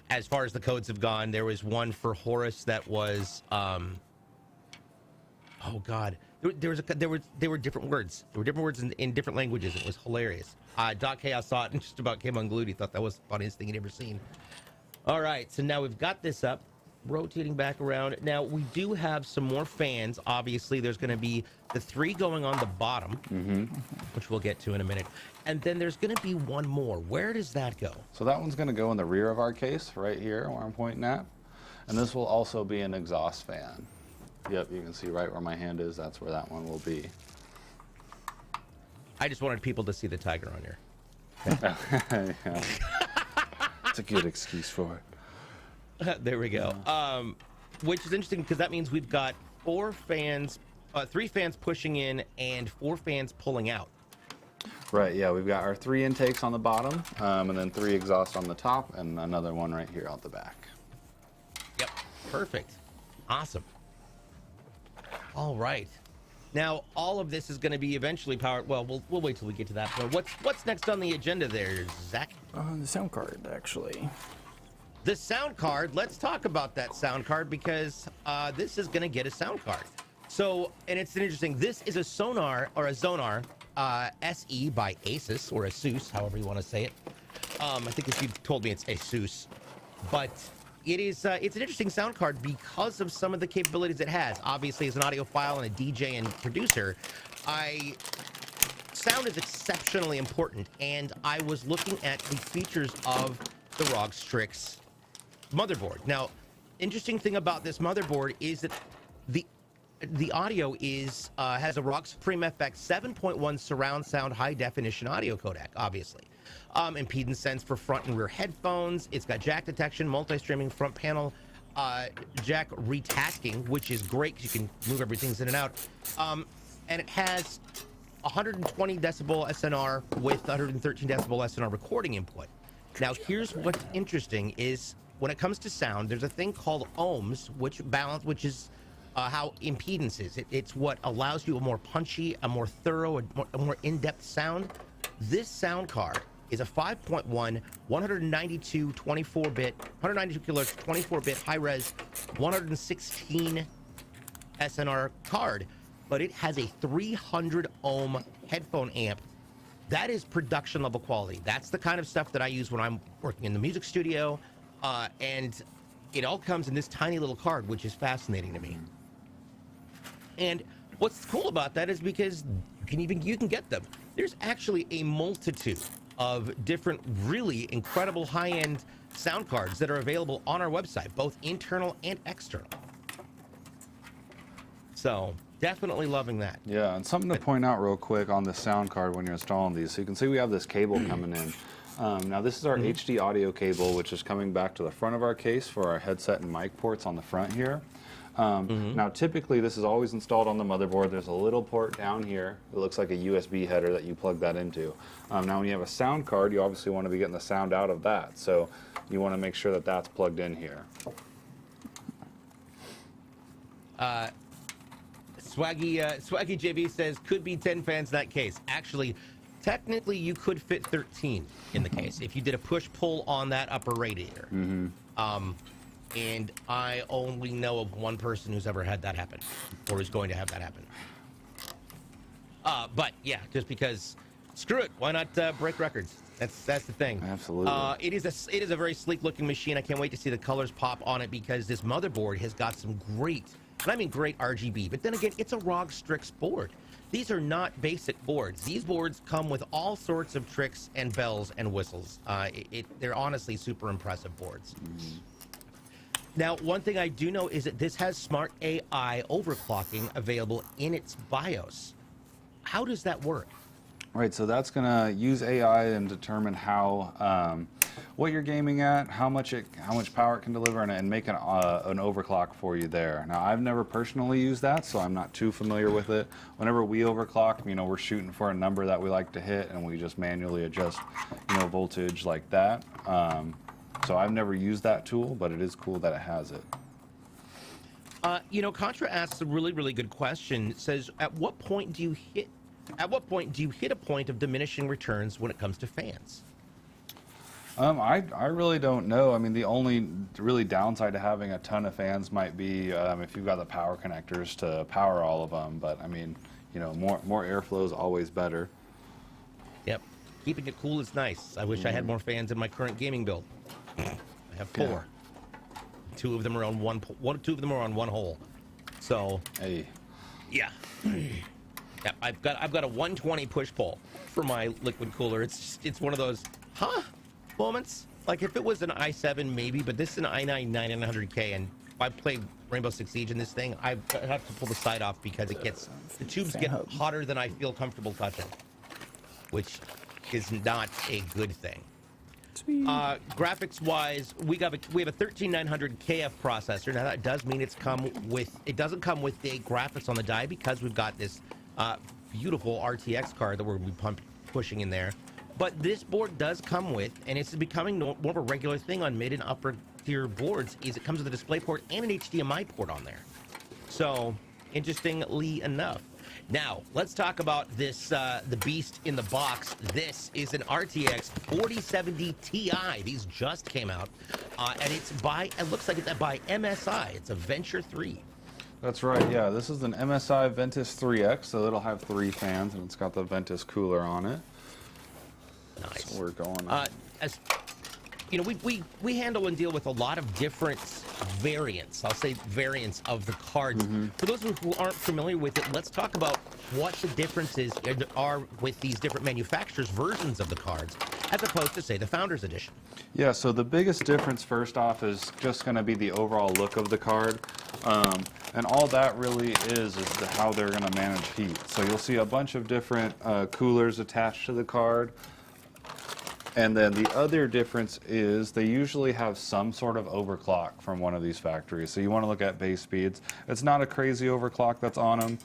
As far as the codes have gone, there was one for Horus that was, oh God, there were different words. There were different words in different languages. It was hilarious. Doc Chaos saw it and just about came unglued. He thought that was the funniest thing he'd ever seen. All right, so now we've got this up. Rotating back around. Now we do have some more fans. Obviously, there's going to be the 3 going on the bottom, which we'll get to in a minute. And then there's going to be one more. Where does that go? So that one's going to go in the rear of our case, right here where I'm pointing at. And this will also be an exhaust fan. Yep, you can see right where my hand is. That's where that one will be. I just wanted people to see the tiger on here. Yeah. It's a good excuse for it. There we go. Which is interesting because that means we've got 4 fans, 3 fans pushing in and 4 fans pulling out. Right, yeah, we've got our 3 intakes on the bottom, and then 3 exhausts on the top, and another one right here out the back. Yep, perfect. Awesome. All right. Now, all of this is going to be eventually powered. Well, we'll wait till we get to that point. What's next on the agenda there, Zach? The sound card, actually. The sound card, let's talk about that sound card because this is going to get a sound card. So, and it's interesting, this is a Sonar or a Zonar SE by Asus or Asus, however you want to say it. I think if you told me it's Asus, but it's an interesting sound card because of some of the capabilities it has. Obviously, as an audiophile and a DJ and producer, sound is exceptionally important, and I was looking at the features of the ROG STRIX motherboard. Now, interesting thing about this motherboard is that the audio has a ROG Supreme FX 7.1 surround sound high definition audio codec, obviously. Impedance sense for front and rear headphones. It's got jack detection, multi-streaming front panel, jack retasking, which is great because you can move everything in and out. And it has 120 decibel SNR with 113 decibel SNR recording input. Now, here's what's interesting is when it comes to sound, there's a thing called ohms, which is how impedance is. It's what allows you a more punchy, a more thorough, a more in-depth sound. This sound card is a 5.1, 192 24-bit, 192 kilohertz, 24-bit high-res, 116 SNR card, but it has a 300 ohm headphone amp. That is production level quality. That's the kind of stuff that I use when I'm working in the music studio, and it all comes in this tiny little card, which is fascinating to me. And what's cool about that is because you can get them. There's actually a multitude of different really incredible high-end sound cards that are available on our website, both internal and external. So definitely loving that. Yeah, and something to point out real quick on the sound card when you're installing these. So you can see we have this cable coming in. Now this is our HD audio cable, which is coming back to the front of our case for our headset and mic ports on the front here. Now typically this is always installed on the motherboard. There's a little port down here. It looks like a USB header that you plug that into. Now when you have a sound card, you obviously want to be getting the sound out of that. So you want to make sure that that's plugged in here. Swaggy JB says could be 10 fans in that case. Actually, technically you could fit 13 in the case if you did a push-pull on that upper radiator. And I only know of one person who's ever had that happen, or is going to have that happen. But yeah, just because, screw it, why not break records? That's the thing. Absolutely. It is a very sleek-looking machine. I can't wait to see the colors pop on it because this motherboard has got some great, and I mean great RGB. But then again, it's a ROG STRIX board. These are not basic boards. These boards come with all sorts of tricks and bells and whistles. They're honestly super impressive boards. Now, one thing I do know is that this has smart AI overclocking available in its BIOS. How does that work? Right, so that's going to use AI and determine how what you're gaming at, how much power it can deliver, and make an overclock for you there. Now, I've never personally used that, so I'm not too familiar with it. Whenever we overclock, we're shooting for a number that we like to hit, and we just manually adjust, voltage like that. So I've never used that tool, but it is cool that it has it. Contra asks a really, really good question. It says, at what point do you hit a point of diminishing returns when it comes to fans? I really don't know. I mean, the only really downside to having a ton of fans might be if you've got the power connectors to power all of them. But I mean, more airflow is always better. Yep, keeping it cool is nice. I wish I had more fans in my current gaming build. I have 4. Yeah. Two of them are on one hole. So, hey, yeah. Yeah, I've got a 120 push pull for my liquid cooler. It's one of those moments. Like if it was an i7 maybe, but this is an i9 9900K, and if I play Rainbow Six Siege in this thing, I have to pull the side off because the tubes get hotter than I feel comfortable touching, which is not a good thing. Graphics wise, we have a 13900 KF processor. Now that does mean it doesn't come with the graphics on the die because we've got this beautiful RTX card that we're going to be pushing in there. But this board does come with, and it's becoming more of a regular thing on mid and upper tier boards, is it comes with a display port and an HDMI port on there. So, interestingly enough. Now, let's talk about this, the beast in the box. This is an RTX 4070 Ti. These just came out, and it looks like it's by MSI. It's a Venture 3. That's right, yeah. This is an MSI Ventus 3X, so it'll have 3 fans, and it's got the Ventus cooler on it. Nice. So we're going on. As you know, we handle and deal with a lot of different variants. I'll say variants of the cards. For those who aren't familiar with it, let's talk about what the differences are with these different manufacturers' versions of the cards, as opposed to, say, the Founders Edition. Yeah, so the biggest difference, first off, is just going to be the overall look of the card. And all that really is how they're going to manage heat. So you'll see a bunch of different coolers attached to the card. And then the other difference is they usually have some sort of overclock from one of these factories. So you want to look at base speeds. It's not a crazy overclock that's on them,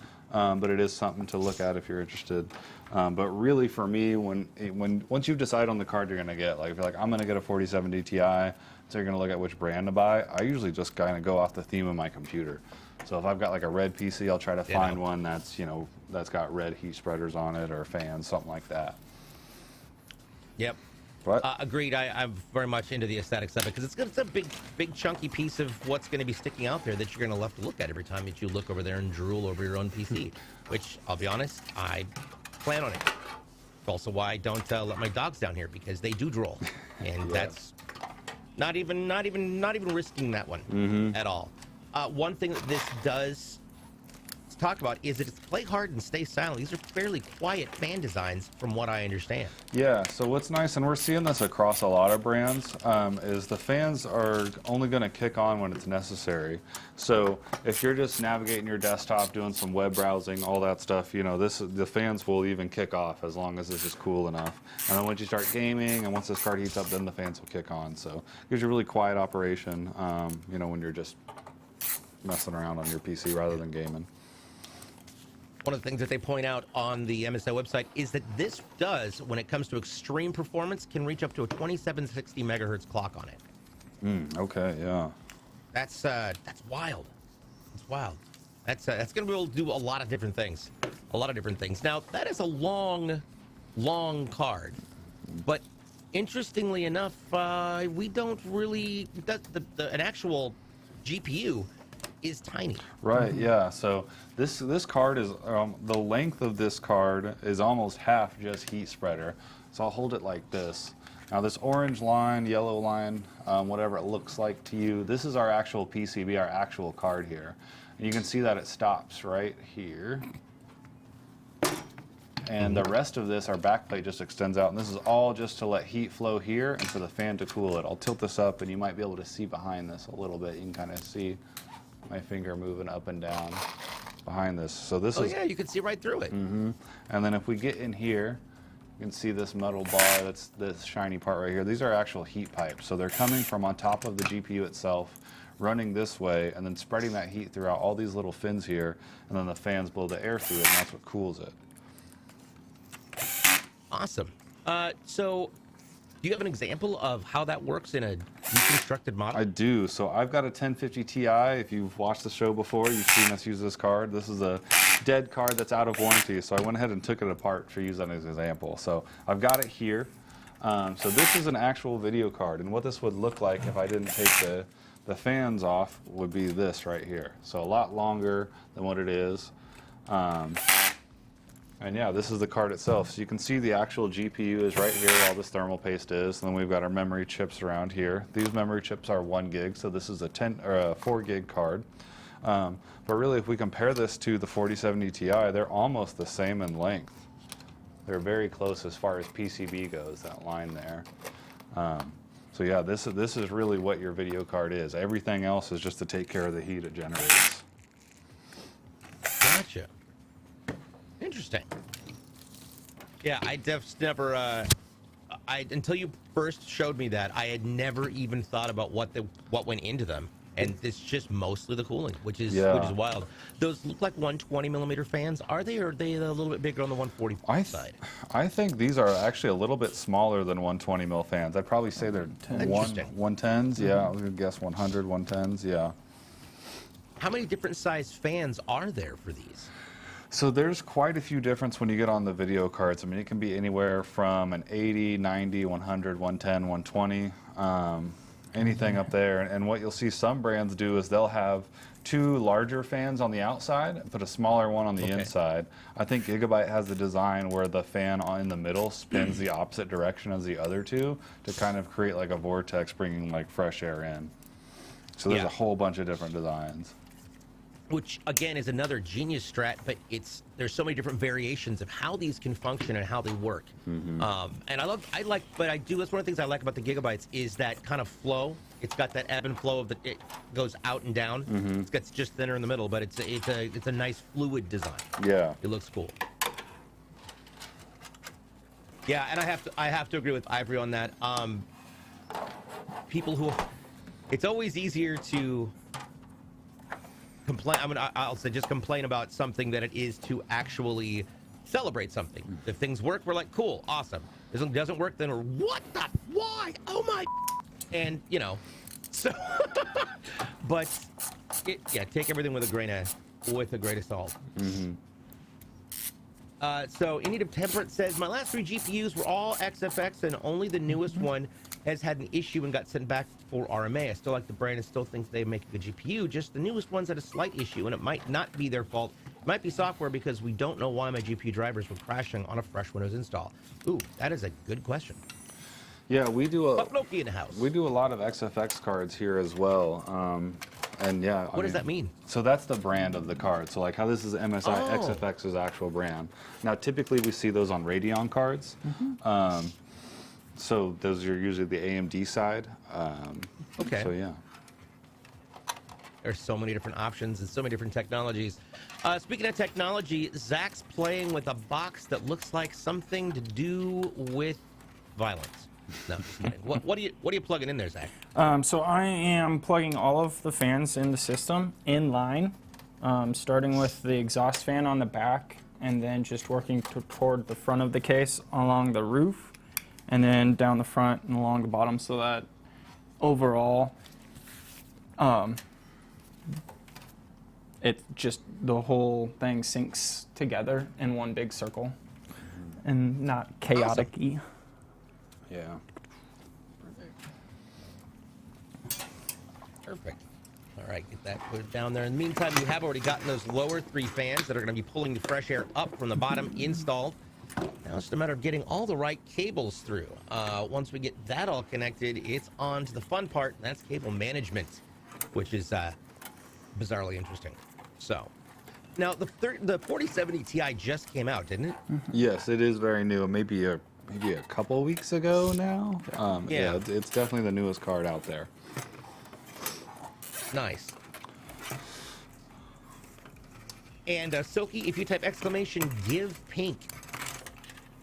but it is something to look at if you're interested. But really for me, once you decide on the card you're going to get, like if you're like, I'm going to get a 4070 Ti, so you're going to look at which brand to buy, I usually just kind of go off the theme of my computer. So if I've got like a red PC, I'll try to find one that's, that's got red heat spreaders on it or fans, something like that. Yep. Agreed. I'm very much into the aesthetics of it because it's a big chunky piece of what's going to be sticking out there that you're going to have to look at every time that you look over there and drool over your own PC. Which, I'll be honest, I plan on it. Also, why I don't let my dogs down here because they do drool, and that's not even risking that one at all. One thing that this does. Let's talk about is that it's play hard and stay silent. These are fairly quiet fan designs from what I understand. Yeah, so what's nice, and we're seeing this across a lot of brands, is the fans are only going to kick on when it's necessary. So if you're just navigating your desktop, doing some web browsing, all that stuff, you know, the fans will even kick off as long as this is cool enough. And then once you start gaming and once this card heats up, then the fans will kick on. So it gives you a really quiet operation, you know, when you're just messing around on your PC rather than gaming. One of the things that they point out on the MSI website is that this does, when it comes to extreme performance, can reach up to a 2760 megahertz clock on it. Okay, yeah. That's wild. It's wild. That's going to be able to do a lot of different things. A lot of different things. Now, that is a long card. But interestingly enough, we don't really... an actual GPU is tiny. Right, yeah. So this card is, the length of this card is almost half just heat spreader. So I'll hold it like this. Now this orange line, yellow line, whatever it looks like to you, this is our actual PCB, our actual card here. And you can see that it stops right here. And the rest of this, our backplate just extends out. And this is all just to let heat flow here and for the fan to cool it. I'll tilt this up and you might be able to see behind this a little bit. You can kind of see my finger moving up and down behind this. So this is... Oh yeah, you can see right through it. And then if we get in here, you can see this metal bar, that's this shiny part right here. These are actual heat pipes. So they're coming from on top of the GPU itself, running this way, and then spreading that heat throughout all these little fins here, and then the fans blow the air through it, and that's what cools it. Awesome. So do you have an example of how that works in a deconstructed model? I do. So I've got a 1050 Ti. If you've watched the show before, you've seen us use this card. This is a dead card that's out of warranty. So I went ahead and took it apart for use as an example. So I've got it here. So this is an actual video card. And what this would look like if I didn't take the fans off would be this right here. So a lot longer than what it is. And yeah, this is the card itself. So you can see the actual GPU is right here, all this thermal paste is. And then we've got our memory chips around here. These memory chips are 1 gig, so this is a 4 gig card. But really, if we compare this to the 4070 Ti, they're almost the same in length. They're very close as far as PCB goes, that line there. So yeah, this is really what your video card is. Everything else is just to take care of the heat it generates. Gotcha. Interesting. Yeah, I just never. Until you first showed me that, I had never even thought about what went into them, and it's just mostly the cooling, which is wild. Those look like 120 millimeter fans. Are they, or are they a little bit bigger on the 140 side? I think these are actually a little bit smaller than 120 mil fans. I'd probably say they're 110s. Yeah, I would guess 100, 110s. Yeah. How many different size fans are there for these? So there's quite a few difference when you get on the video cards. I mean, it can be anywhere from an 80, 90, 100, 110, 120, anything up there. And what you'll see some brands do is they'll have 2 larger fans on the outside and put a smaller one on the inside. I think Gigabyte has the design where the fan in the middle spins the opposite direction as the other 2 to kind of create like a vortex, bringing like fresh air in. So there's a whole bunch of different designs. Which again is another genius strat, but there's so many different variations of how these can function and how they work. And that's one of the things I like about the Gigabytes is that kind of flow. It's got that ebb and flow of it goes out and down. It's just thinner in the middle, but it's a nice fluid design. Yeah, it looks cool. Yeah, and I have to agree with Ivory on that. It's always easier to complain. I'll say just complain about something than it is to actually celebrate something. If things work, we're like, cool, awesome. If it doesn't work, then we're, what the, why, oh my, and you know, so, but take everything with a grain of salt. So In Need of Temperate says, my last 3 GPUs were all XFX and only the newest one has had an issue and got sent back for RMA. I still like the brand and still think they make a good GPU. Just the newest ones had a slight issue, and it might not be their fault. It might be software because we don't know why my GPU drivers were crashing on a fresh Windows install. Ooh, that is a good question. Yeah, we do Loki in the house. We do a lot of XFX cards here as well. And yeah, What does that mean? So that's the brand of the card. So like how this is MSI XFX's actual brand. Now typically we see those on Radeon cards. So those are usually the AMD side. Okay. So yeah. There's so many different options and so many different technologies. Speaking of technology, Zach's playing with a box that looks like something to do with violence. No, just kidding. What are you plugging in there, Zach? So I am plugging all of the fans in the system in line, starting with the exhaust fan on the back, and then just working toward the front of the case along the roof, and then down the front and along the bottom, so that overall, it just the whole thing syncs together in one big circle, and not chaotic-y. Yeah. Perfect. All right, get that put down there. In the meantime, you have already gotten those lower 3 fans that are going to be pulling the fresh air up from the bottom installed. Now it's just a matter of getting all the right cables through. Once we get that all connected, it's on to the fun part, and that's cable management, which is bizarrely interesting. So, now the 4070 Ti just came out, didn't it? Yes, it is very new. Maybe a couple weeks ago now. Yeah. It's definitely the newest card out there. Nice. And Silky, if you type exclamation give pink,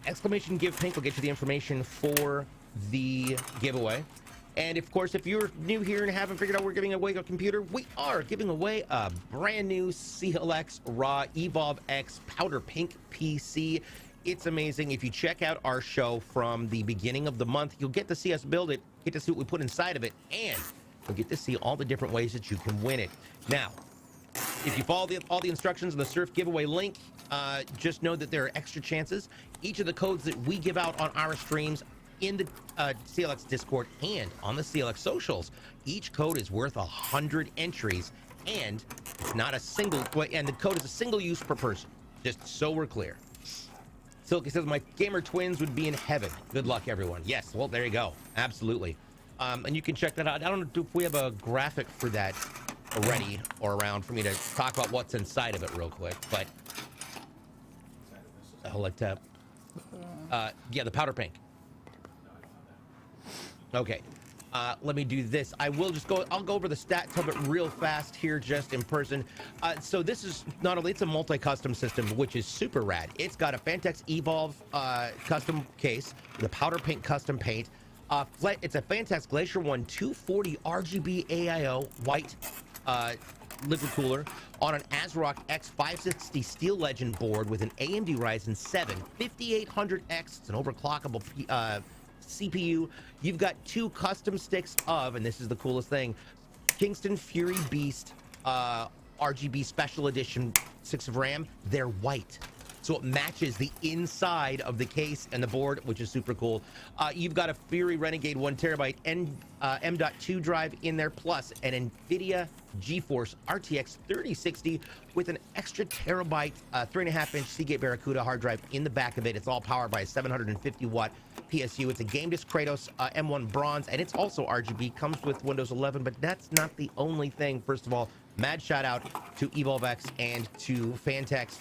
exclamation give pink will get you the information for the giveaway. And of course, if you're new here and haven't figured out we're giving away a computer, we are giving away a brand new CLX Ra Evolve X Powder Pink PC. It's amazing. If you check out our show from the beginning of the month, you'll get to see us build it, get to see what we put inside of it, and you'll get to see all the different ways that you can win it. Now, if you follow all the instructions on the Surf giveaway link, just know that there are extra chances. Each of the codes that we give out on our streams in the CLX Discord and on the CLX socials, each code is worth 100 entries, and it's not a single, and the code is a single use per person, just so we're clear. Silky says, my gamer twins would be in heaven. Good luck, everyone. Yes, well, there you go. Absolutely. And you can check that out. I don't know if we have a graphic for that already or around for me to talk about what's inside of it real quick, but I'll let yeah, the powder pink. Okay, let me do this. I'll go over the stats of it real fast here just in person. So this is not only, it's a multi-custom system, which is super rad. It's got a Fantex Evolve custom case, the powder pink custom paint. It's a Fantex Glacier 1 240 RGB AIO white liquid cooler on an ASRock X560 Steel Legend board with an AMD Ryzen 7 5800X. It's an overclockable CPU. You've got 2 custom sticks of, and this is the coolest thing, Kingston Fury Beast RGB Special Edition 6 of RAM. They're white, so it matches the inside of the case and the board, which is super cool. You've got a Fury Renegade 1TB M.2 drive in there, plus an NVIDIA GeForce RTX 3060 with an extra terabyte 3.5-inch Seagate Barracuda hard drive in the back of it. It's all powered by a 750-watt PSU. It's a Gamdias Kratos M1 Bronze, and it's also RGB. Comes with Windows 11, but that's not the only thing. First of all, mad shout out to Evolve X and to Fantex,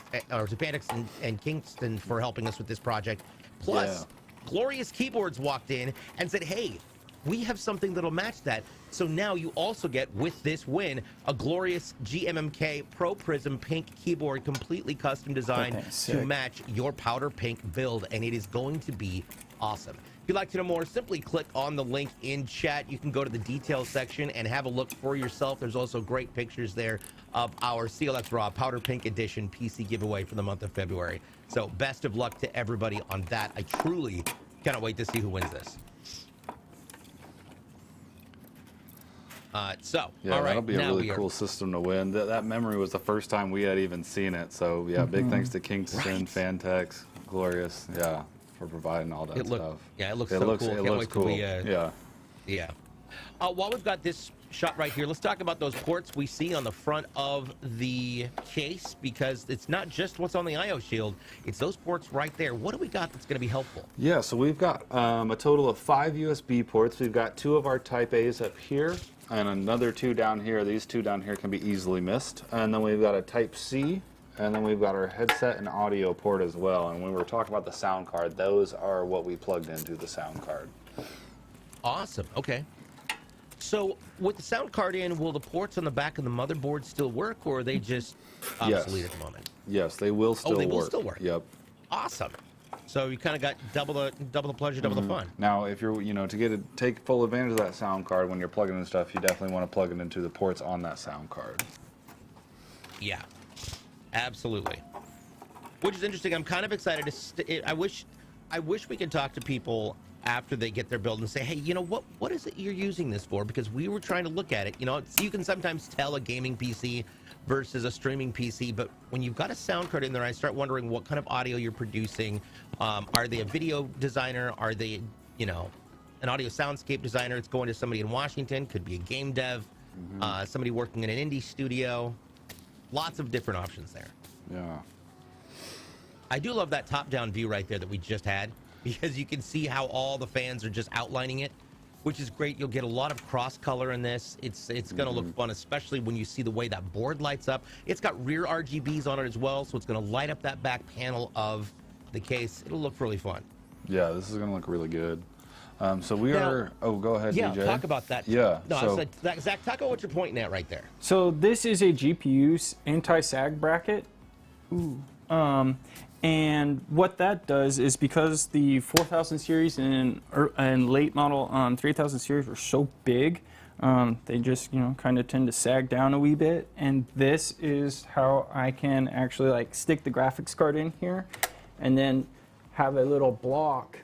and Kingston for helping us with this project. Plus, Glorious Keyboards walked in and said, hey, we have something that'll match that. So now you also get, with this win, a Glorious GMMK Pro Prism Pink keyboard, completely custom designed to match your powder pink build, and it is going to be awesome. If you'd like to know more, simply click on the link in chat. You can go to the details section and have a look for yourself. There's also great pictures there of our CLX Ra Powder Pink Edition PC giveaway for the month of February. So best of luck to everybody on that. I truly cannot wait to see who wins this. Yeah, all right, that'll be a really cool system to win. That memory was the first time we had even seen it. So yeah, big thanks to Kingston, Fantex, Glorious, for providing all that stuff. Yeah, it looks so cool. It looks cool. Yeah. While we've got this shot right here. Let's talk about those ports we see on the front of the case, because it's not just what's on the IO shield, it's those ports right there. What do we got that's going to be helpful? Yeah, so we've got a total of 5 USB ports. We've got 2 of our Type A's up here and another 2 down here. These 2 down here can be easily missed. And then we've got a Type C, and then we've got our headset and audio port as well. And when we were talking about the sound card, those are what we plugged into the sound card. Awesome. Okay. So with the sound card in, will the ports on the back of the motherboard still work, or are they just obsolete at the moment? Yes, they will still work. Oh, they will still work. Yep. Awesome. So you kind of got double the pleasure, double the fun. Now, if you're, to take full advantage of that sound card when you're plugging in stuff, you definitely want to plug it into the ports on that sound card. Yeah, absolutely. Which is interesting. I'm kind of excited to. I wish we could talk to people after they get their build and say, hey, you know what is it you're using this for? Because we were trying to look at it. You can sometimes tell a gaming PC versus a streaming PC, but when you've got a sound card in there, I start wondering what kind of audio you're producing. Are they a video designer? Are they, an audio soundscape designer? It's going to somebody in Washington, could be a game dev, somebody working in an indie studio. Lots of different options there. Yeah. I do love that top-down view right there that we just had, because you can see how all the fans are just outlining it, which is great. You'll get a lot of cross color in this. It's going to look fun, especially when you see the way that board lights up. It's got rear RGBs on it as well, so it's going to light up that back panel of the case. It'll look really fun. Yeah, this is going to look really good. So we are. Oh, go ahead, yeah, DJ. talk about that. Yeah. No, so, Zach, talk about what you're pointing at right there. So this is a GPU anti-sag bracket. Ooh. And what that does is, because the 4000 series and late model 3000 series were so big, they just kind of tend to sag down a wee bit. And this is how I can actually stick the graphics card in here, and then have a little block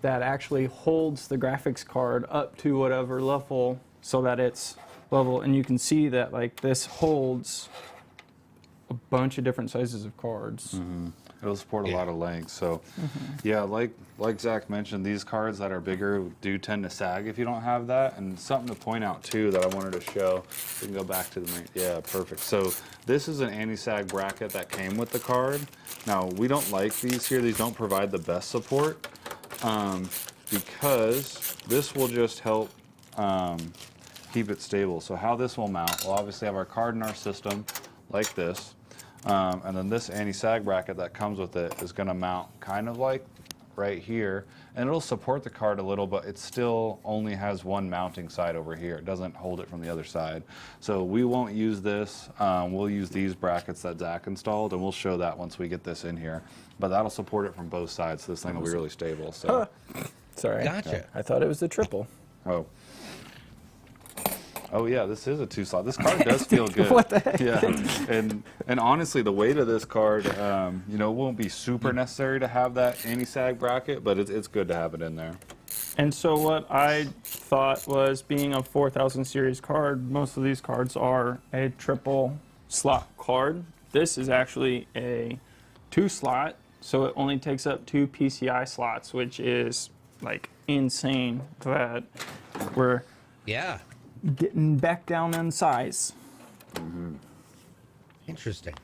that actually holds the graphics card up to whatever level, so that it's level. And you can see that this holds a bunch of different sizes of cards. It'll support a lot of lengths. So, yeah, like Zach mentioned, these cards that are bigger do tend to sag if you don't have that. And something to point out too that I wanted to show. We can go back to the main. Yeah, perfect. So this is an anti-sag bracket that came with the card. Now, we don't like these here. These don't provide the best support, because this will just help keep it stable. So how this will mount, we'll obviously have our card in our system like this. And then this anti-sag bracket that comes with it is going to mount kind of like right here, and it'll support the card a little, but it still only has one mounting side over here. It doesn't hold it from the other side. So we won't use this. We'll use these brackets that Zack installed, and we'll show that once we get this in here. But that'll support it from both sides, so this thing will be really stable. So, sorry, Gotcha. I thought it was the triple. Oh yeah, this is a 2-slot. This card does feel good. What the heck? Yeah, and honestly, the weight of this card, it won't be super necessary to have that anti-sag bracket, but it's good to have it in there. And so what I thought was, being a 4000 series card, most of these cards are a triple slot card. This is actually a 2-slot, so it only takes up 2 PCI slots, which is insane that we're getting back down in size. Interesting.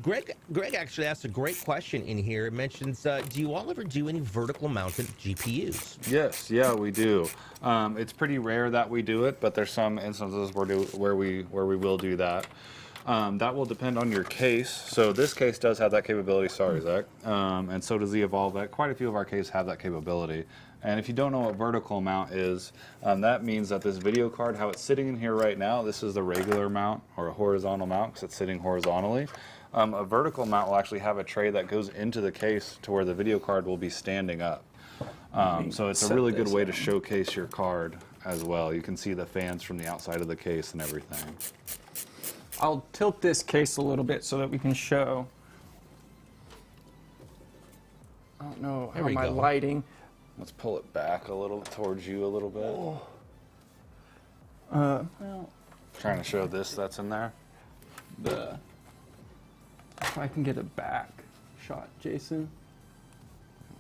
Greg actually asked a great question in here. It mentions, do you all ever do any vertical mounted GPUs? Yes, yeah, we do. It's pretty rare that we do it, but there's some instances where we will do that. That will depend on your case. So this case does have that capability. Sorry, Zach. And so does the Evolve. Quite a few of our cases have that capability. And if you don't know what vertical mount is, that means that this video card, how it's sitting in here right now, this is the regular mount or a horizontal mount because it's sitting horizontally. A vertical mount will actually have a tray that goes into the case to where the video card will be standing up. So it's a really good way to showcase your card as well. You can see the fans from the outside of the case and everything. I'll tilt this case a little bit so that we can show. I don't know how my lighting. Let's pull it back a little towards you a little bit. Well, trying to show this that's in there. If I can get a back shot, Jason.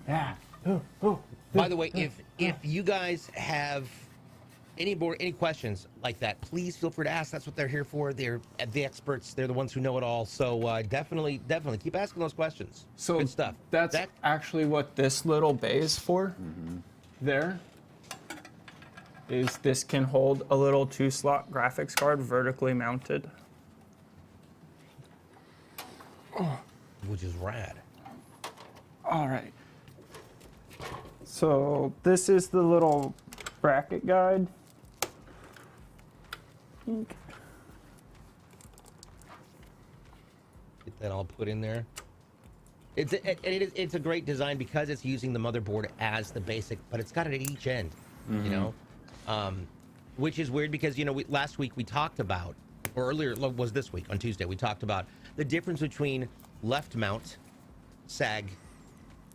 Yeah. By the way, if you guys have any questions like that, please feel free to ask. That's what they're here for. They're the experts. They're the ones who know it all. So definitely keep asking those questions. So good stuff. That's Zach? actually what this little bay is for. There is, this can hold a little 2-slot graphics card vertically mounted. Which is rad. All right. So this is the little bracket guide. Get that all put in there. It's a great design because it's using the motherboard as the basic, but it's got it at each end, you know, which is weird because, you know, last week we talked about, or earlier was this week on Tuesday, we talked about the difference between left mount sag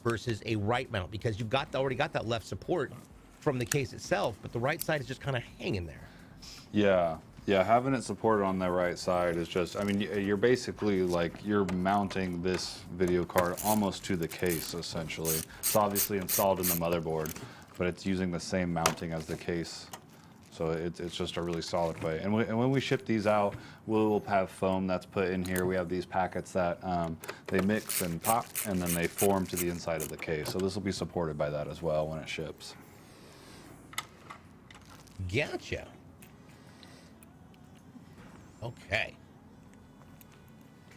versus a right mount, because you've already got that left support from the case itself, but the right side is just kind of hanging there. Yeah. Yeah, having it supported on the right side is just, I mean, you're basically like, you're mounting this video card almost to the case, essentially. It's obviously installed in the motherboard, but it's using the same mounting as the case. So it's just a really solid way. And when we ship these out, we'll have foam that's put in here. We have these packets that they mix and pop, and then they form to the inside of the case. So this will be supported by that as well when it ships. Gotcha. Okay.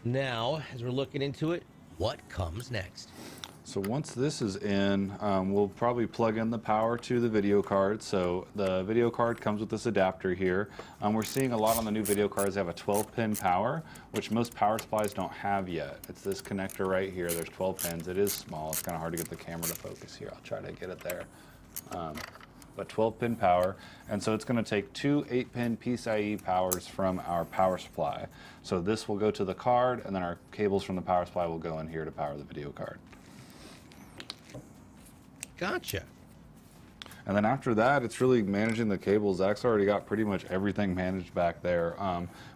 Now, as we're looking into it, what comes next? So once this is in, we'll probably plug in the power to the video card. So the video card comes with this adapter here. We're seeing a lot on the new video cards, they have a 12-pin power, which most power supplies don't have yet. It's this connector right here. There's 12 pins. It is small. It's kind of hard to get the camera to focus here. I'll try to get it there. But 12-pin power, and so it's going to take 2 8-pin PCIe powers from our power supply. So this will go to the card, and then our cables from the power supply will go in here to power the video card. Gotcha. And then after that, it's really managing the cables. Zach's already got pretty much everything managed back there.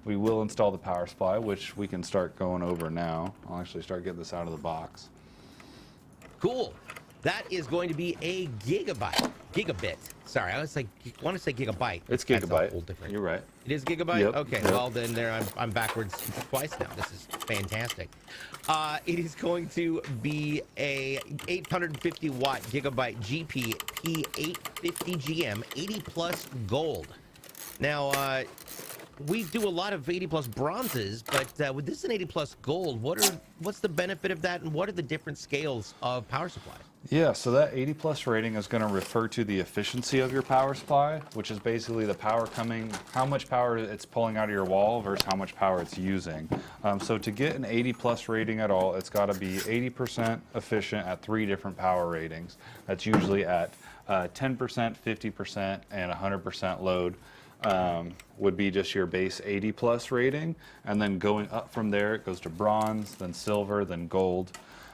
We will install the power supply, which we can start going over now. I'll actually start getting this out of the box. Cool. That is going to be a gigabit. Sorry, I want to say gigabyte. It's That's gigabyte. a whole different. You're right. It is gigabyte? Yep. Okay, Yep. well then I'm backwards twice now. This is fantastic. It is going to be a 850 watt gigabyte GP P850GM 80 plus gold. Now, we do a lot of 80 plus bronzes, but with this an 80 plus gold, what's the benefit of that, and what are the different scales of power supply? Yeah, so that 80 plus rating is going to refer to the efficiency of your power supply, which is basically the power coming, how much power it's pulling out of your wall versus how much power it's using. So to get an 80 plus rating at all, it's got to be 80% efficient at 3 different power ratings. That's usually at 10%, 50%, and 100% load. Would be just your base 80 plus rating, and then going up from there it goes to bronze, then silver, then gold,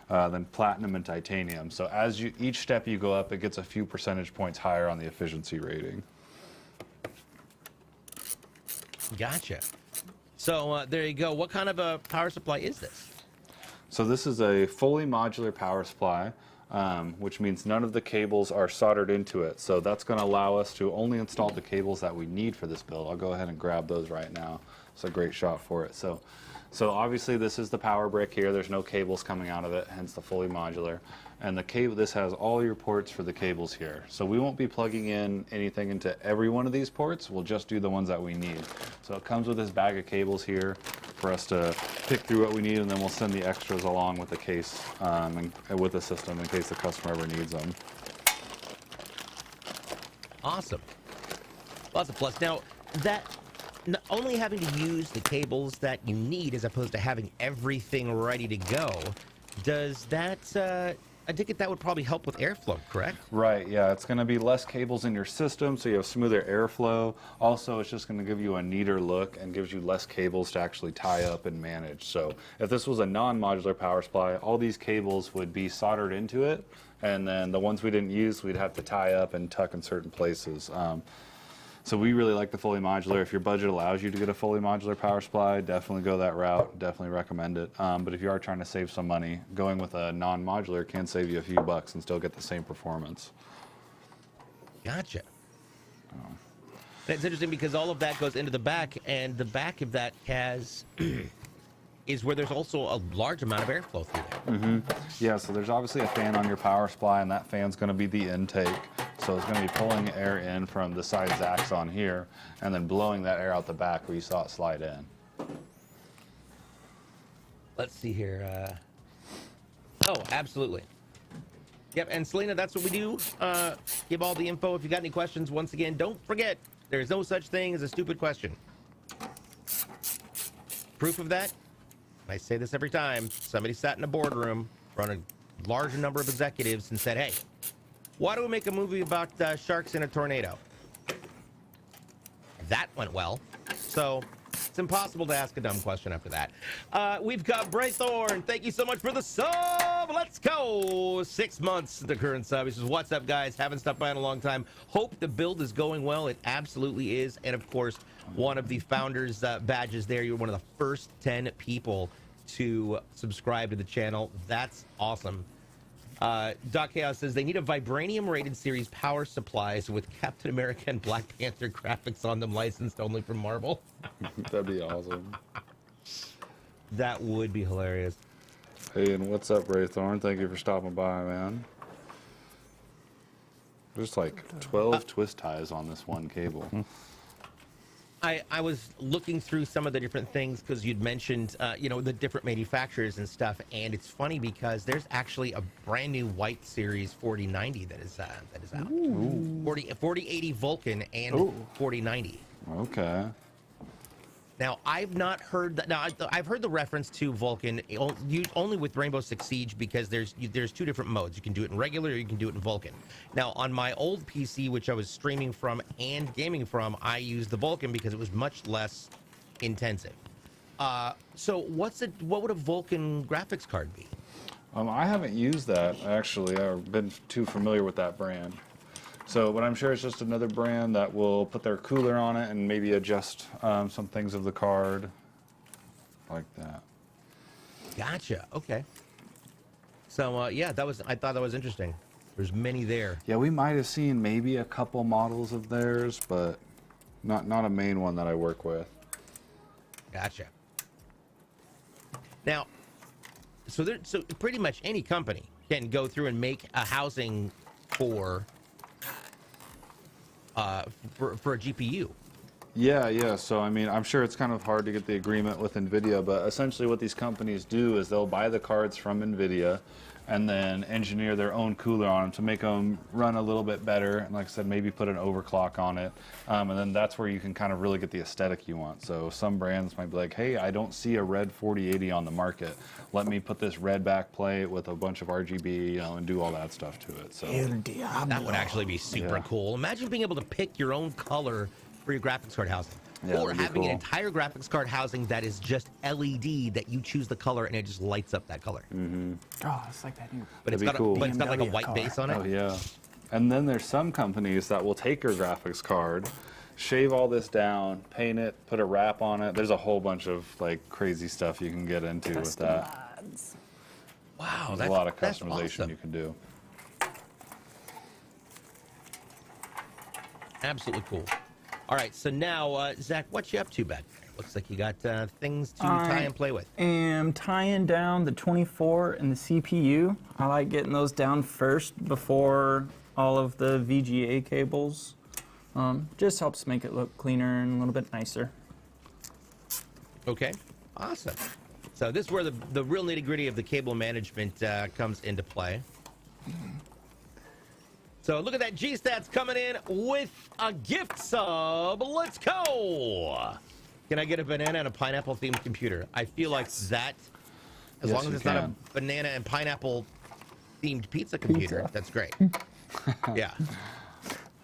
then platinum and titanium. So as each step you go up, it gets a few percentage points higher on the efficiency rating. Gotcha. So there you go. What kind of a power supply is this? So this is a fully modular power supply, which means none of the cables are soldered into it. So that's going to allow us to only install the cables that we need for this build. I'll go ahead and grab those right now. It's a great shot for it. So obviously this is the power brick here. There's no cables coming out of it, hence the fully modular. And the cable, this has all your ports for the cables here. So we won't be plugging in anything into every one of these ports. We'll just do the ones that we need. So it comes with this bag of cables here for us to pick through what we need, and then we'll send the extras along with the case and with the system in case the customer ever needs them. Awesome. Lots of plus. Now, that only having to use the cables that you need as opposed to having everything ready to go, does that, I think that would probably help with airflow, correct? Right, yeah, it's going to be less cables in your system, so you have smoother airflow. Also, it's just going to give you a neater look and gives you less cables to actually tie up and manage. So if this was a non-modular power supply, all these cables would be soldered into it, and then the ones we didn't use, we'd have to tie up and tuck in certain places. So we really like the fully modular. If your budget allows you to get a fully modular power supply, definitely go that route. Definitely recommend it. But if you are trying to save some money, going with a non-modular can save you a few bucks and still get the same performance. Gotcha. And it's interesting because all of that goes into the back, and the back of that has is where there's also a large amount of airflow through there. Yeah, so there's obviously a fan on your power supply, and that fan's going to be the intake. So it's going to be pulling air in from the side Zacks on here, and then blowing that air out the back where you saw it slide in. Let's see here. Oh, absolutely. Yep, and Selena, that's what we do. Give all the info. If you got any questions, once again, don't forget, there's no such thing as a stupid question. Proof of that, I say this every time, somebody sat in a boardroom, run a large number of executives and said, hey, why do we make a movie about sharks in a tornado? That went well. So it's impossible to ask a dumb question after that. We've got Braythorn. Thank you so much for the sub. Let's go. 6 months, the current sub. He says, what's up, guys? Haven't stopped by in a long time. Hope the build is going well. It absolutely is. And, of course, one of the founders' badges there. You're one of the first 10 people to subscribe to the channel. That's awesome. Doc Chaos says they need a vibranium-rated series power supplies with Captain America and Black Panther graphics on them, licensed only from Marvel. That'd be awesome. That would be hilarious. Hey, and what's up, Raythorn? Thank you for stopping by, man. There's like 12 twist ties on this one cable. I was looking through some of the different things because you'd mentioned, you know, the different manufacturers and stuff, and it's funny because there's actually a brand new white series 4090 that is out. Ooh. 4080 Vulcan and 4090. Okay. Now, I've not heard that. Now, I've heard the reference to Vulcan only with Rainbow Six Siege because there's two different modes. You can do it in regular or you can do it in Vulcan. Now, on my old PC, which I was streaming from and gaming from, I used the Vulcan because it was much less intensive. So, what would a Vulcan graphics card be? I haven't used that, actually. I've been too familiar with that brand. So, but I'm sure it's just another brand that will put their cooler on it and maybe adjust some things of the card like that. Gotcha. Okay. So, yeah, I thought that was interesting. There's many there. Yeah, we might have seen maybe a couple models of theirs, but not a main one that I work with. Gotcha. Now, so pretty much any company can go through and make a housing for a GPU. Yeah. So, I mean, I'm sure it's kind of hard to get the agreement with NVIDIA, but essentially what these companies do is they'll buy the cards from NVIDIA and then engineer their own cooler on them to make them run a little bit better. And like I said, maybe put an overclock on it. And then that's where you can kind of really get the aesthetic you want. So some brands might be like, hey, I don't see a red 4080 on the market. Let me put this red back plate with a bunch of RGB, you know, and do all that stuff to it. So that would actually be super cool. Imagine being able to pick your own color for your graphics card housing. Yeah, or having an entire graphics card housing that is just LED that you choose the color and it just lights up that color. Oh, it's like that new. But it's got like a white base on it. Oh yeah. And then there's some companies that will take your graphics card, shave all this down, paint it, put a wrap on it. There's a whole bunch of like crazy stuff you can get into with that. Wow, there's a lot of customization you can do. Absolutely cool. All right, so now, Zach, what you up to back there? Looks like you got things to tie and play with. I am tying down the 24 and the CPU. I like getting those down first before all of the VGA cables. Just helps make it look cleaner and a little bit nicer. Okay, awesome. So this is where the real nitty-gritty of the cable management comes into play. So look at that G-Stats coming in with a gift sub. Let's go. Can I get a banana and a pineapple themed computer? I feel like that, as long as it's not a banana and pineapple themed pizza computer, that's great. Yeah.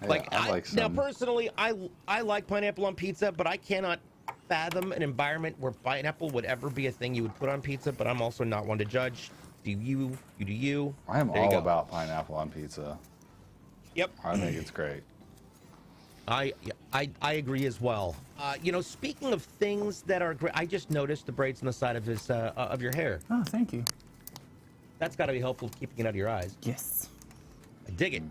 Like, I like now personally, I like pineapple on pizza, but I cannot fathom an environment where pineapple would ever be a thing you would put on pizza, but I'm also not one to judge. Do you do you. I am all about pineapple on pizza. Yep. I think it's great. I agree as well. You know, speaking of things that are great, I just noticed the braids on the side of his of your hair. Oh, thank you. That's got to be helpful keeping it out of your eyes. Yes. I dig it.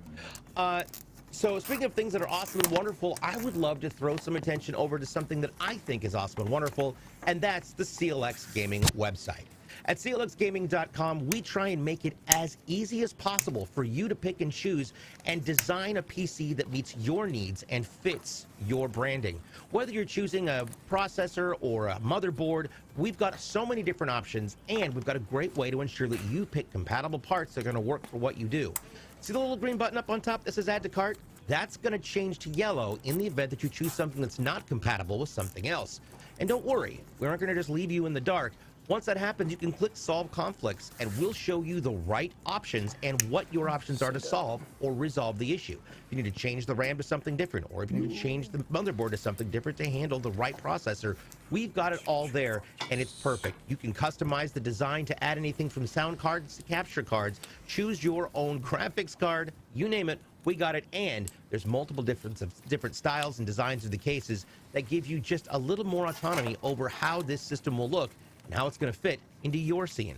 So speaking of things that are awesome and wonderful, I would love to throw some attention over to something that I think is awesome and wonderful, and that's the CLX Gaming website. At clxgaming.com, we try and make it as easy as possible for you to pick and choose and design a PC that meets your needs and fits your branding. Whether you're choosing a processor or a motherboard, we've got so many different options, and we've got a great way to ensure that you pick compatible parts that are going to work for what you do. See the little green button up on top that says Add to Cart? That's going to change to yellow in the event that you choose something that's not compatible with something else. And don't worry, we aren't going to just leave you in the dark. Once that happens, you can click Solve Conflicts, and we'll show you the right options and what your options are to solve or resolve the issue. If you need to change the RAM to something different, or if you need to change the motherboard to something different to handle the right processor, we've got it all there, and it's perfect. You can customize the design to add anything from sound cards to capture cards, choose your own graphics card, you name it, we got it, and there's multiple different styles and designs of the cases that give you just a little more autonomy over how this system will look and how it's going to fit into your scene.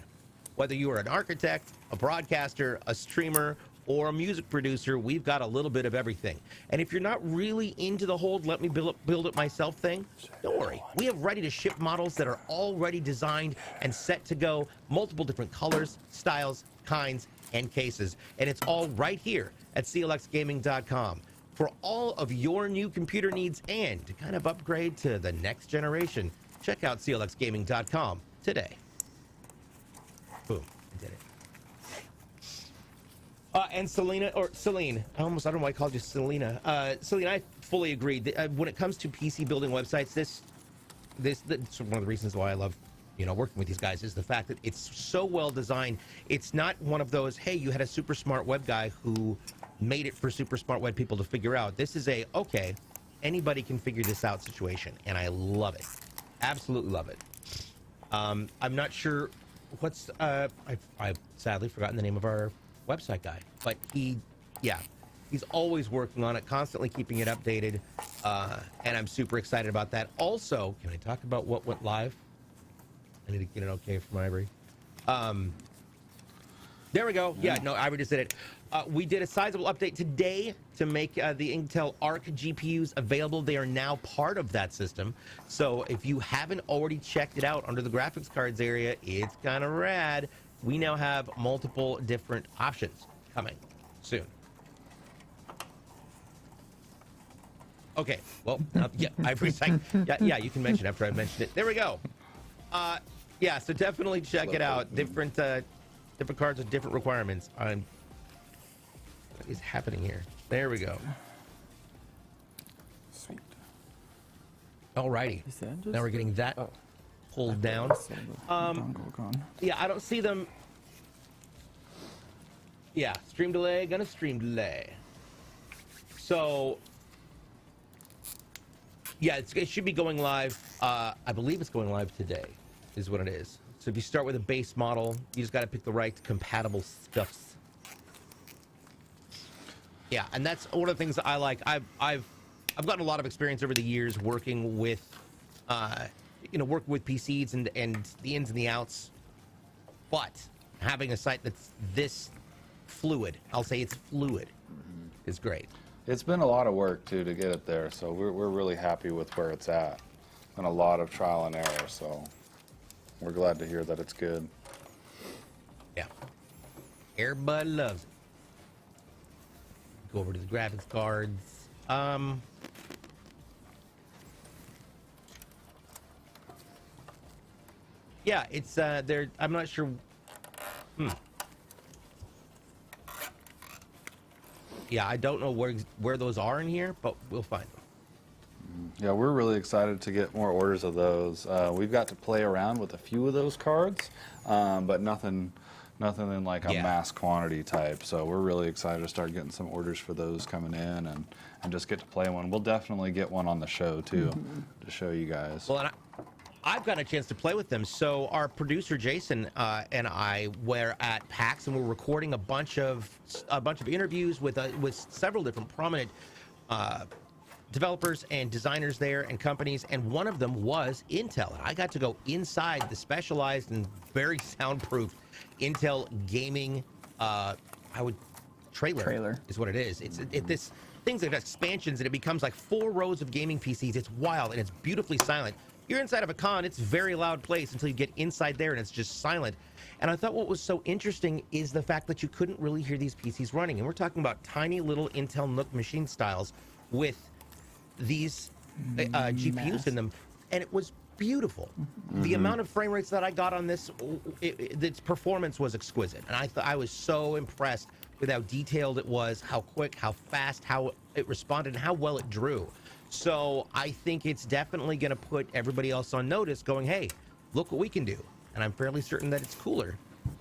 Whether you are an architect, a broadcaster, a streamer, or a music producer, we've got a little bit of everything. And if you're not really into the whole let me build it myself thing, don't worry. We have ready to ship models that are already designed and set to go, multiple different colors, styles, kinds, and cases. And it's all right here at clxgaming.com. For all of your new computer needs and to kind of upgrade to the next generation, check out clxgaming.com today. Boom, I did it. And Celine, I don't know why I called you Selena. Celine, I fully agree. When it comes to PC building websites, that's one of the reasons why I love, working with these guys, is the fact that it's so well designed. It's not one of those, hey, you had a super smart web guy who made it for super smart web people to figure out. This is okay, anybody can figure this out situation, and I love it. Absolutely love it. I'm not sure what's I've sadly forgotten the name of our website guy, but he's always working on it, constantly keeping it updated, and I'm super excited about that. Also, can I talk about what went live? I need to get it okay from Ivory. There we go. Yeah, no, Ivory just did it. We did a sizable update today to make the Intel Arc GPUs available. They are now part of that system. So if you haven't already checked it out under the graphics cards area, it's kind of rad. We now have multiple different options coming soon. Okay, well, yeah, Ivory's like, yeah, you can mention it after I mentioned it. There we go. Yeah, so definitely check it out. Different cards with different requirements. What is happening here? There we go. Sweet. Alrighty. Now we're getting that pulled down. Yeah, I don't see them. Yeah, stream delay, gonna stream delay. So, yeah, it should be going live. I believe it's going live today, is what it is. So if you start with a base model, you just got to pick the right compatible stuffs. Yeah, and that's one of the things that I like. I've gotten a lot of experience over the years working with, working with PCs and the ins and the outs. But having a site that's this fluid, I'll say it's fluid, is great. It's been a lot of work too to get it there, so we're really happy with where it's at, and a lot of trial and error. So we're glad to hear that it's good. Yeah, everybody loves it. Go over to the graphics cards. Yeah, it's there. I'm not sure. Yeah, I don't know where those are in here, but we'll find them. Yeah, we're really excited to get more orders of those. We've got to play around with a few of those cards, but nothing in like a mass quantity type. So we're really excited to start getting some orders for those coming in and just get to play one. We'll definitely get one on the show too to show you guys. Well, and I've gotten a chance to play with them. So our producer Jason and I were at PAX and we're recording a bunch of interviews with several different prominent developers and designers there and companies, and one of them was Intel. And I got to go inside the specialized and very soundproof Intel gaming trailer is what it is. It's things like expansions, and it becomes like 4 rows of gaming PCs. It's wild, and it's beautifully silent. You're inside of a con, it's a very loud place until you get inside there, and it's just silent. And I thought what was so interesting is the fact that you couldn't really hear these PCs running. And we're talking about tiny little Intel NUC machine styles with these GPUs in them, and it was beautiful. The amount of frame rates that I got on this, its performance was exquisite, and I was so impressed with how detailed it was, how quick, how fast, how it responded, and how well it drew. So I think it's definitely going to put everybody else on notice, going, hey, look what we can do. And I'm fairly certain that it's cooler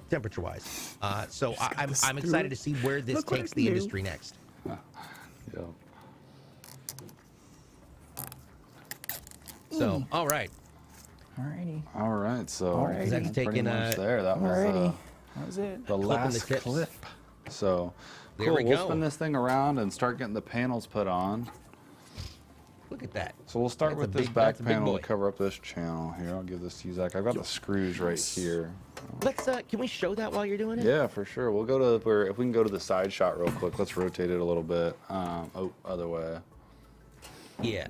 temperature-wise. So I'm excited to see where this takes the industry next. Yeah. So, all right. Alrighty. All right, so Zack's pretty taking much there. That was it. the last clip. So There cool. we We'll go. spin this thing around and start getting the panels put on. Look at that. So we'll start That's with a this big- back that's a big panel boy. to cover up this channel. Here, I'll give this to you, Zach. I've got the screws right here. Let's can we show that while you're doing it? Yeah, for sure. We'll go to where, if we can go to the side shot real quick. Let's rotate it a little bit. Oh, other way. Yeah.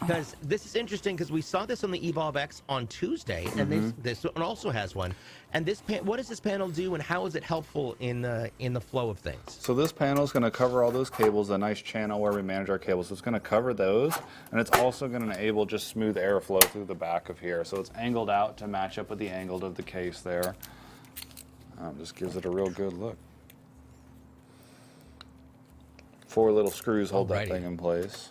Because this is interesting, because we saw this on the Evolve X on Tuesday, and this one also has one. And this what does this panel do, and how is it helpful in the flow of things? So this panel is going to cover all those cables, a nice channel where we manage our cables. So it's going to cover those, and it's also going to enable just smooth airflow through the back of here. So it's angled out to match up with the angle of the case there. Just gives it a real good look. 4 little screws hold that thing in place.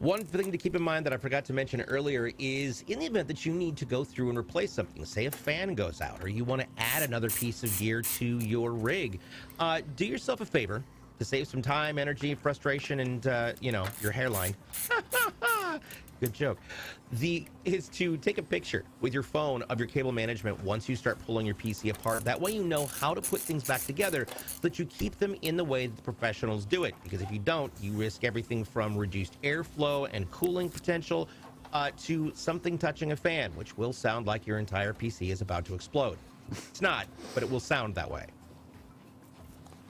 One thing to keep in mind that I forgot to mention earlier is, in the event that you need to go through and replace something, say a fan goes out, or you want to add another piece of gear to your rig, do yourself a favor to save some time, energy, frustration, and you know, your hairline. Good joke. Is to take a picture with your phone of your cable management once you start pulling your PC apart. That way you know how to put things back together so that you keep them in the way that the professionals do it. Because if you don't, you risk everything from reduced airflow and cooling potential to something touching a fan, which will sound like your entire PC is about to explode. It's not, but it will sound that way.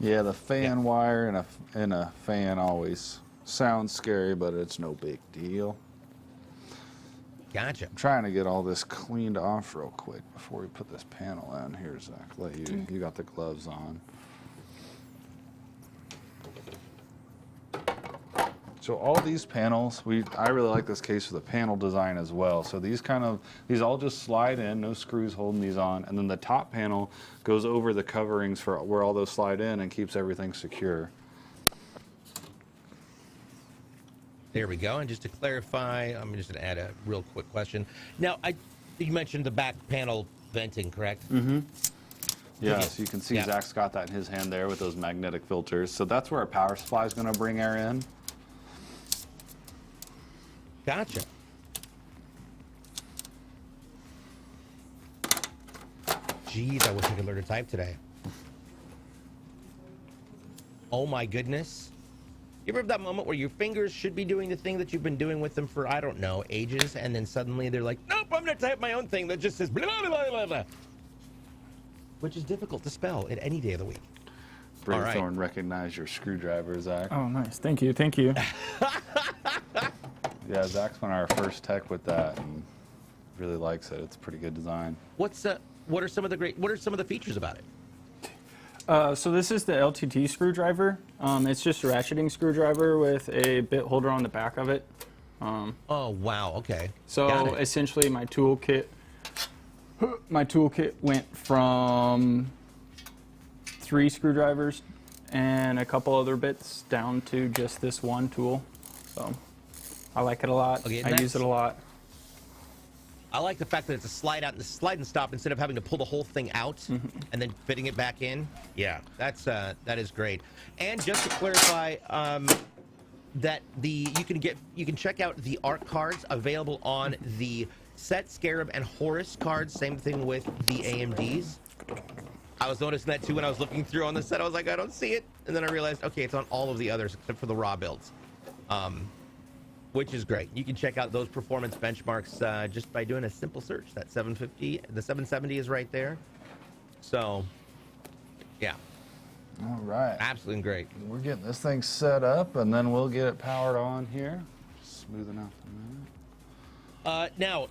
Yeah, the fan wire and a fan always sounds scary, but it's no big deal. Gotcha. I'm trying to get all this cleaned off real quick before we put this panel in. Here, Zach, you got the gloves on. So all these panels, I really like this case for the panel design as well. So these all just slide in, no screws holding these on, and then the top panel goes over the coverings for where all those slide in and keeps everything secure. There we go. And just to clarify, I'm just going to add a real quick question. Now, you mentioned the back panel venting, correct? Mm-hmm. Yeah, so you can see Zach's got that in his hand there with those magnetic filters. So that's where our power supply is going to bring air in. Gotcha. Jeez, I wish I could learn to type today. Oh my goodness. You ever have that moment where your fingers should be doing the thing that you've been doing with them for, I don't know, ages, and then suddenly they're like, nope, I'm going to type my own thing that just says blah, blah, blah, blah, blah. Which is difficult to spell at any day of the week. Braythorn recognized your screwdriver, Zach. Oh, nice. Thank you. Thank you. Yeah, Zach's been our first tech with that and really likes it. It's a pretty good design. What are some of the features about it? So this is the LTT screwdriver. It's just a ratcheting screwdriver with a bit holder on the back of it. Oh, wow. Okay. So essentially my toolkit went from 3 screwdrivers and a couple other bits down to just this one tool. So I like it a lot. Okay, I use it a lot. I like the fact that it's a slide out and slide and stop instead of having to pull the whole thing out and then fitting it back in. Yeah, that is great. And just to clarify, that you can check out the ARC cards available on the Set, Scarab, and Horus cards. Same thing with the AMDs. I was noticing that too when I was looking through on the set. I was like, I don't see it, and then I realized, okay, it's on all of the others except for the raw builds. Which is great. You can check out those performance benchmarks just by doing a simple search. That 750, the 770 is right there. So, yeah. All right. Absolutely great. We're getting this thing set up, and then we'll get it powered on here. Smoothing out the minute. Now,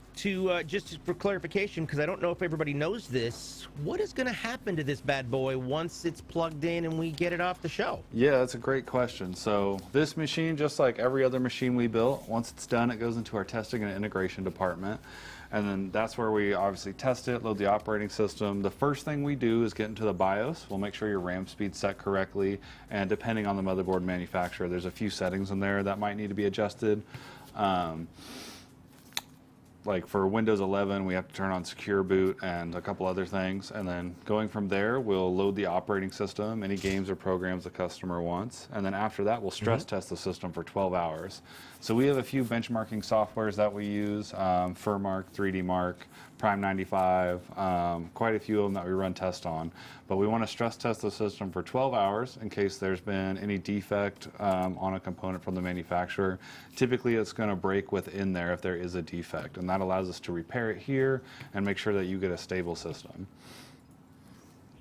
just for clarification, because I don't know if everybody knows this, what is going to happen to this bad boy once it's plugged in and we get it off the shelf? Yeah, that's a great question. So this machine, just like every other machine we built, once it's done, it goes into our testing and integration department. And then that's where we obviously test it, load the operating system. The first thing we do is get into the BIOS. We'll make sure your RAM speed's set correctly. And depending on the motherboard manufacturer, there's a few settings in there that might need to be adjusted. Like for Windows 11, we have to turn on Secure Boot and a couple other things. And then going from there, we'll load the operating system, any games or programs the customer wants. And then after that, we'll stress test the system for 12 hours. So we have a few benchmarking softwares that we use, FurMark, 3D Mark, Prime 95, quite a few of them that we run tests on. But we want to stress test the system for 12 hours in case there's been any defect on a component from the manufacturer. Typically, it's going to break within there if there is a defect, and that allows us to repair it here and make sure that you get a stable system.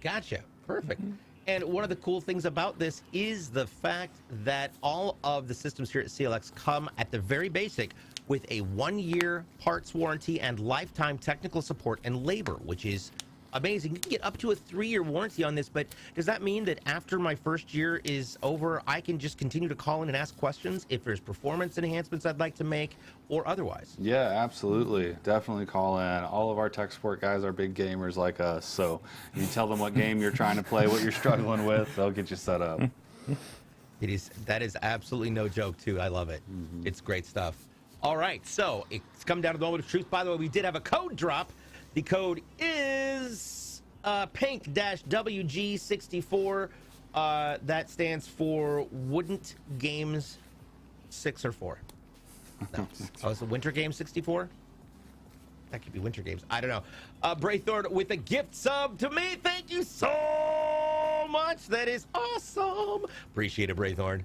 Gotcha. Perfect. And one of the cool things about this is the fact that all of the systems here at CLX come at the very basic with a 1-year parts warranty and lifetime technical support and labor, which is amazing. You can get up to a 3-year warranty on this, but does that mean that after my first year is over, I can just continue to call in and ask questions if there's performance enhancements I'd like to make or otherwise? Yeah, absolutely. Definitely call in. All of our tech support guys are big gamers like us, so you tell them what game you're trying to play, what you're struggling with, they'll get you set up. That is absolutely no joke, too. I love it. It's great stuff. All right, so it's come down to the moment of truth. By the way, we did have a code drop. The code is pink-WG64. That stands for Wouldn't Games 6 or 4. No. Oh, it's a Winter Games 64? That could be Winter Games. I don't know. Braithorn with a gift sub to me. Thank you so much. That is awesome. Appreciate it, Braithorn.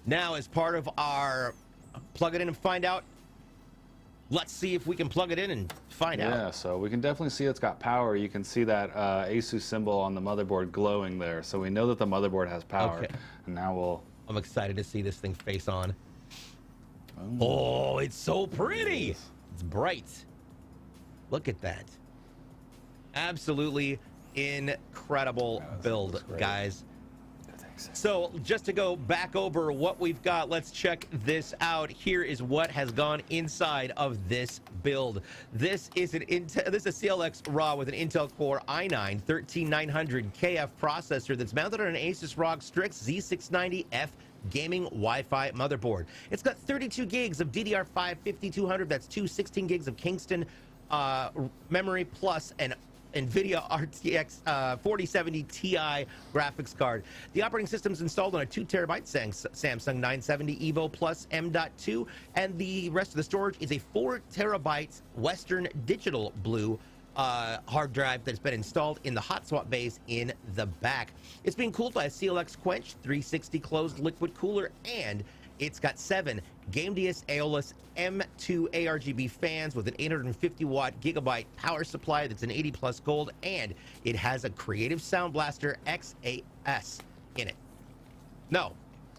Now, as part of our plug it in and find out, let's see if we can plug it in and find out. Yeah, so we can definitely see it's got power. You can see that Asus symbol on the motherboard glowing there. So we know that the motherboard has power. Okay. And now I'm excited to see this thing face on. Oh, it's so pretty. It's bright. Look at that. Absolutely incredible build, guys. So just to go back over what we've got, let's check this out. Here is what has gone inside of this build. This is a CLX Ra with an Intel Core i9-13900KF processor that's mounted on an Asus ROG Strix Z690F gaming Wi-Fi motherboard. It's got 32 gigs of DDR5 5200. That's 16 gigs of Kingston memory plus an NVIDIA RTX 4070 Ti graphics card. The operating system's installed on a 2 terabyte Samsung 970 EVO M.2, and the rest of the storage is a 4 terabyte Western Digital Blue hard drive that's been installed in the hot swap bays in the back. It's being cooled by a CLX Quench 360 closed liquid cooler, and it's got 7 Gamdias AEOLUS M2 RGB fans with an 850 watt gigabyte power supply that's an 80 plus gold, and it has a Creative Sound Blaster XAS in it. No,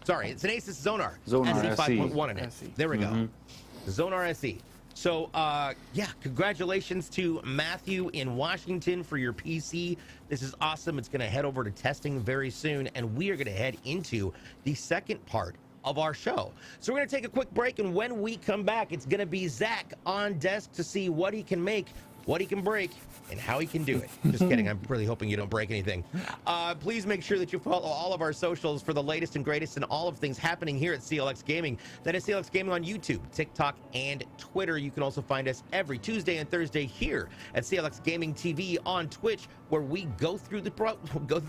sorry, it's an Asus Zonar SE 5.1 in it. SE. There we go. Zonar SE. So, yeah, congratulations to Matthew in Washington for your PC. This is awesome. It's going to head over to testing very soon, and we are going to head into the second part of our show. So we're going to take a quick break, and when we come back, it's going to be Zack on desk to see what he can make, what he can break, and how he can do it. Just kidding. I'm really hoping you don't break anything. Please make sure that you follow all of our socials for the latest and greatest in all of things happening here at CLX Gaming. That is CLX Gaming on YouTube, TikTok, and Twitter. You can also find us every Tuesday and Thursday here at CLX Gaming TV on Twitch, where we go through the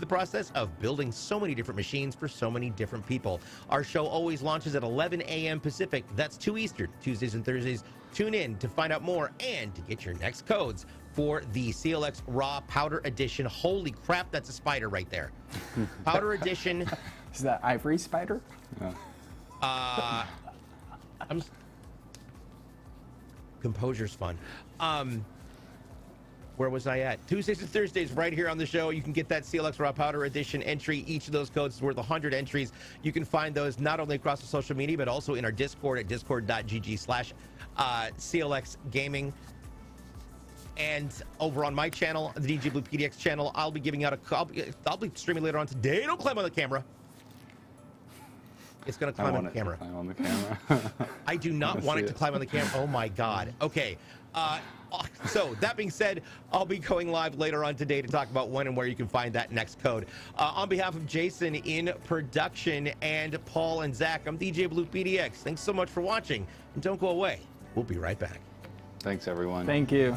process of building so many different machines for so many different people. Our show always launches at 11 a.m. Pacific. That's 2 Eastern, Tuesdays and Thursdays. Tune in to find out more and to get your next codes for the CLX Ra Powder Edition. Holy crap, that's a spider right there. Powder Edition. Is that ivory spider? Yeah. Composure's fun. Where was I at? Tuesdays and Thursdays right here on the show. You can get that CLX Raw Powder Edition entry. Each of those codes is worth 100 entries. You can find those not only across the social media, but also in our Discord at discord.gg/CLX Gaming. And over on my channel, the DJ BluePDX channel, I'll be giving out I'll be streaming later on today. Don't climb on the camera. It's going to climb on the camera. Climb on the camera. I do not want it to climb on the camera. Oh my God. Okay. So that being said, I'll be going live later on today to talk about when and where you can find that next code. On behalf of Jason in production and Paul and Zach, I'm DJ BluePDX. Thanks so much for watching, and don't go away. We'll be right back. Thanks, everyone. Thank you.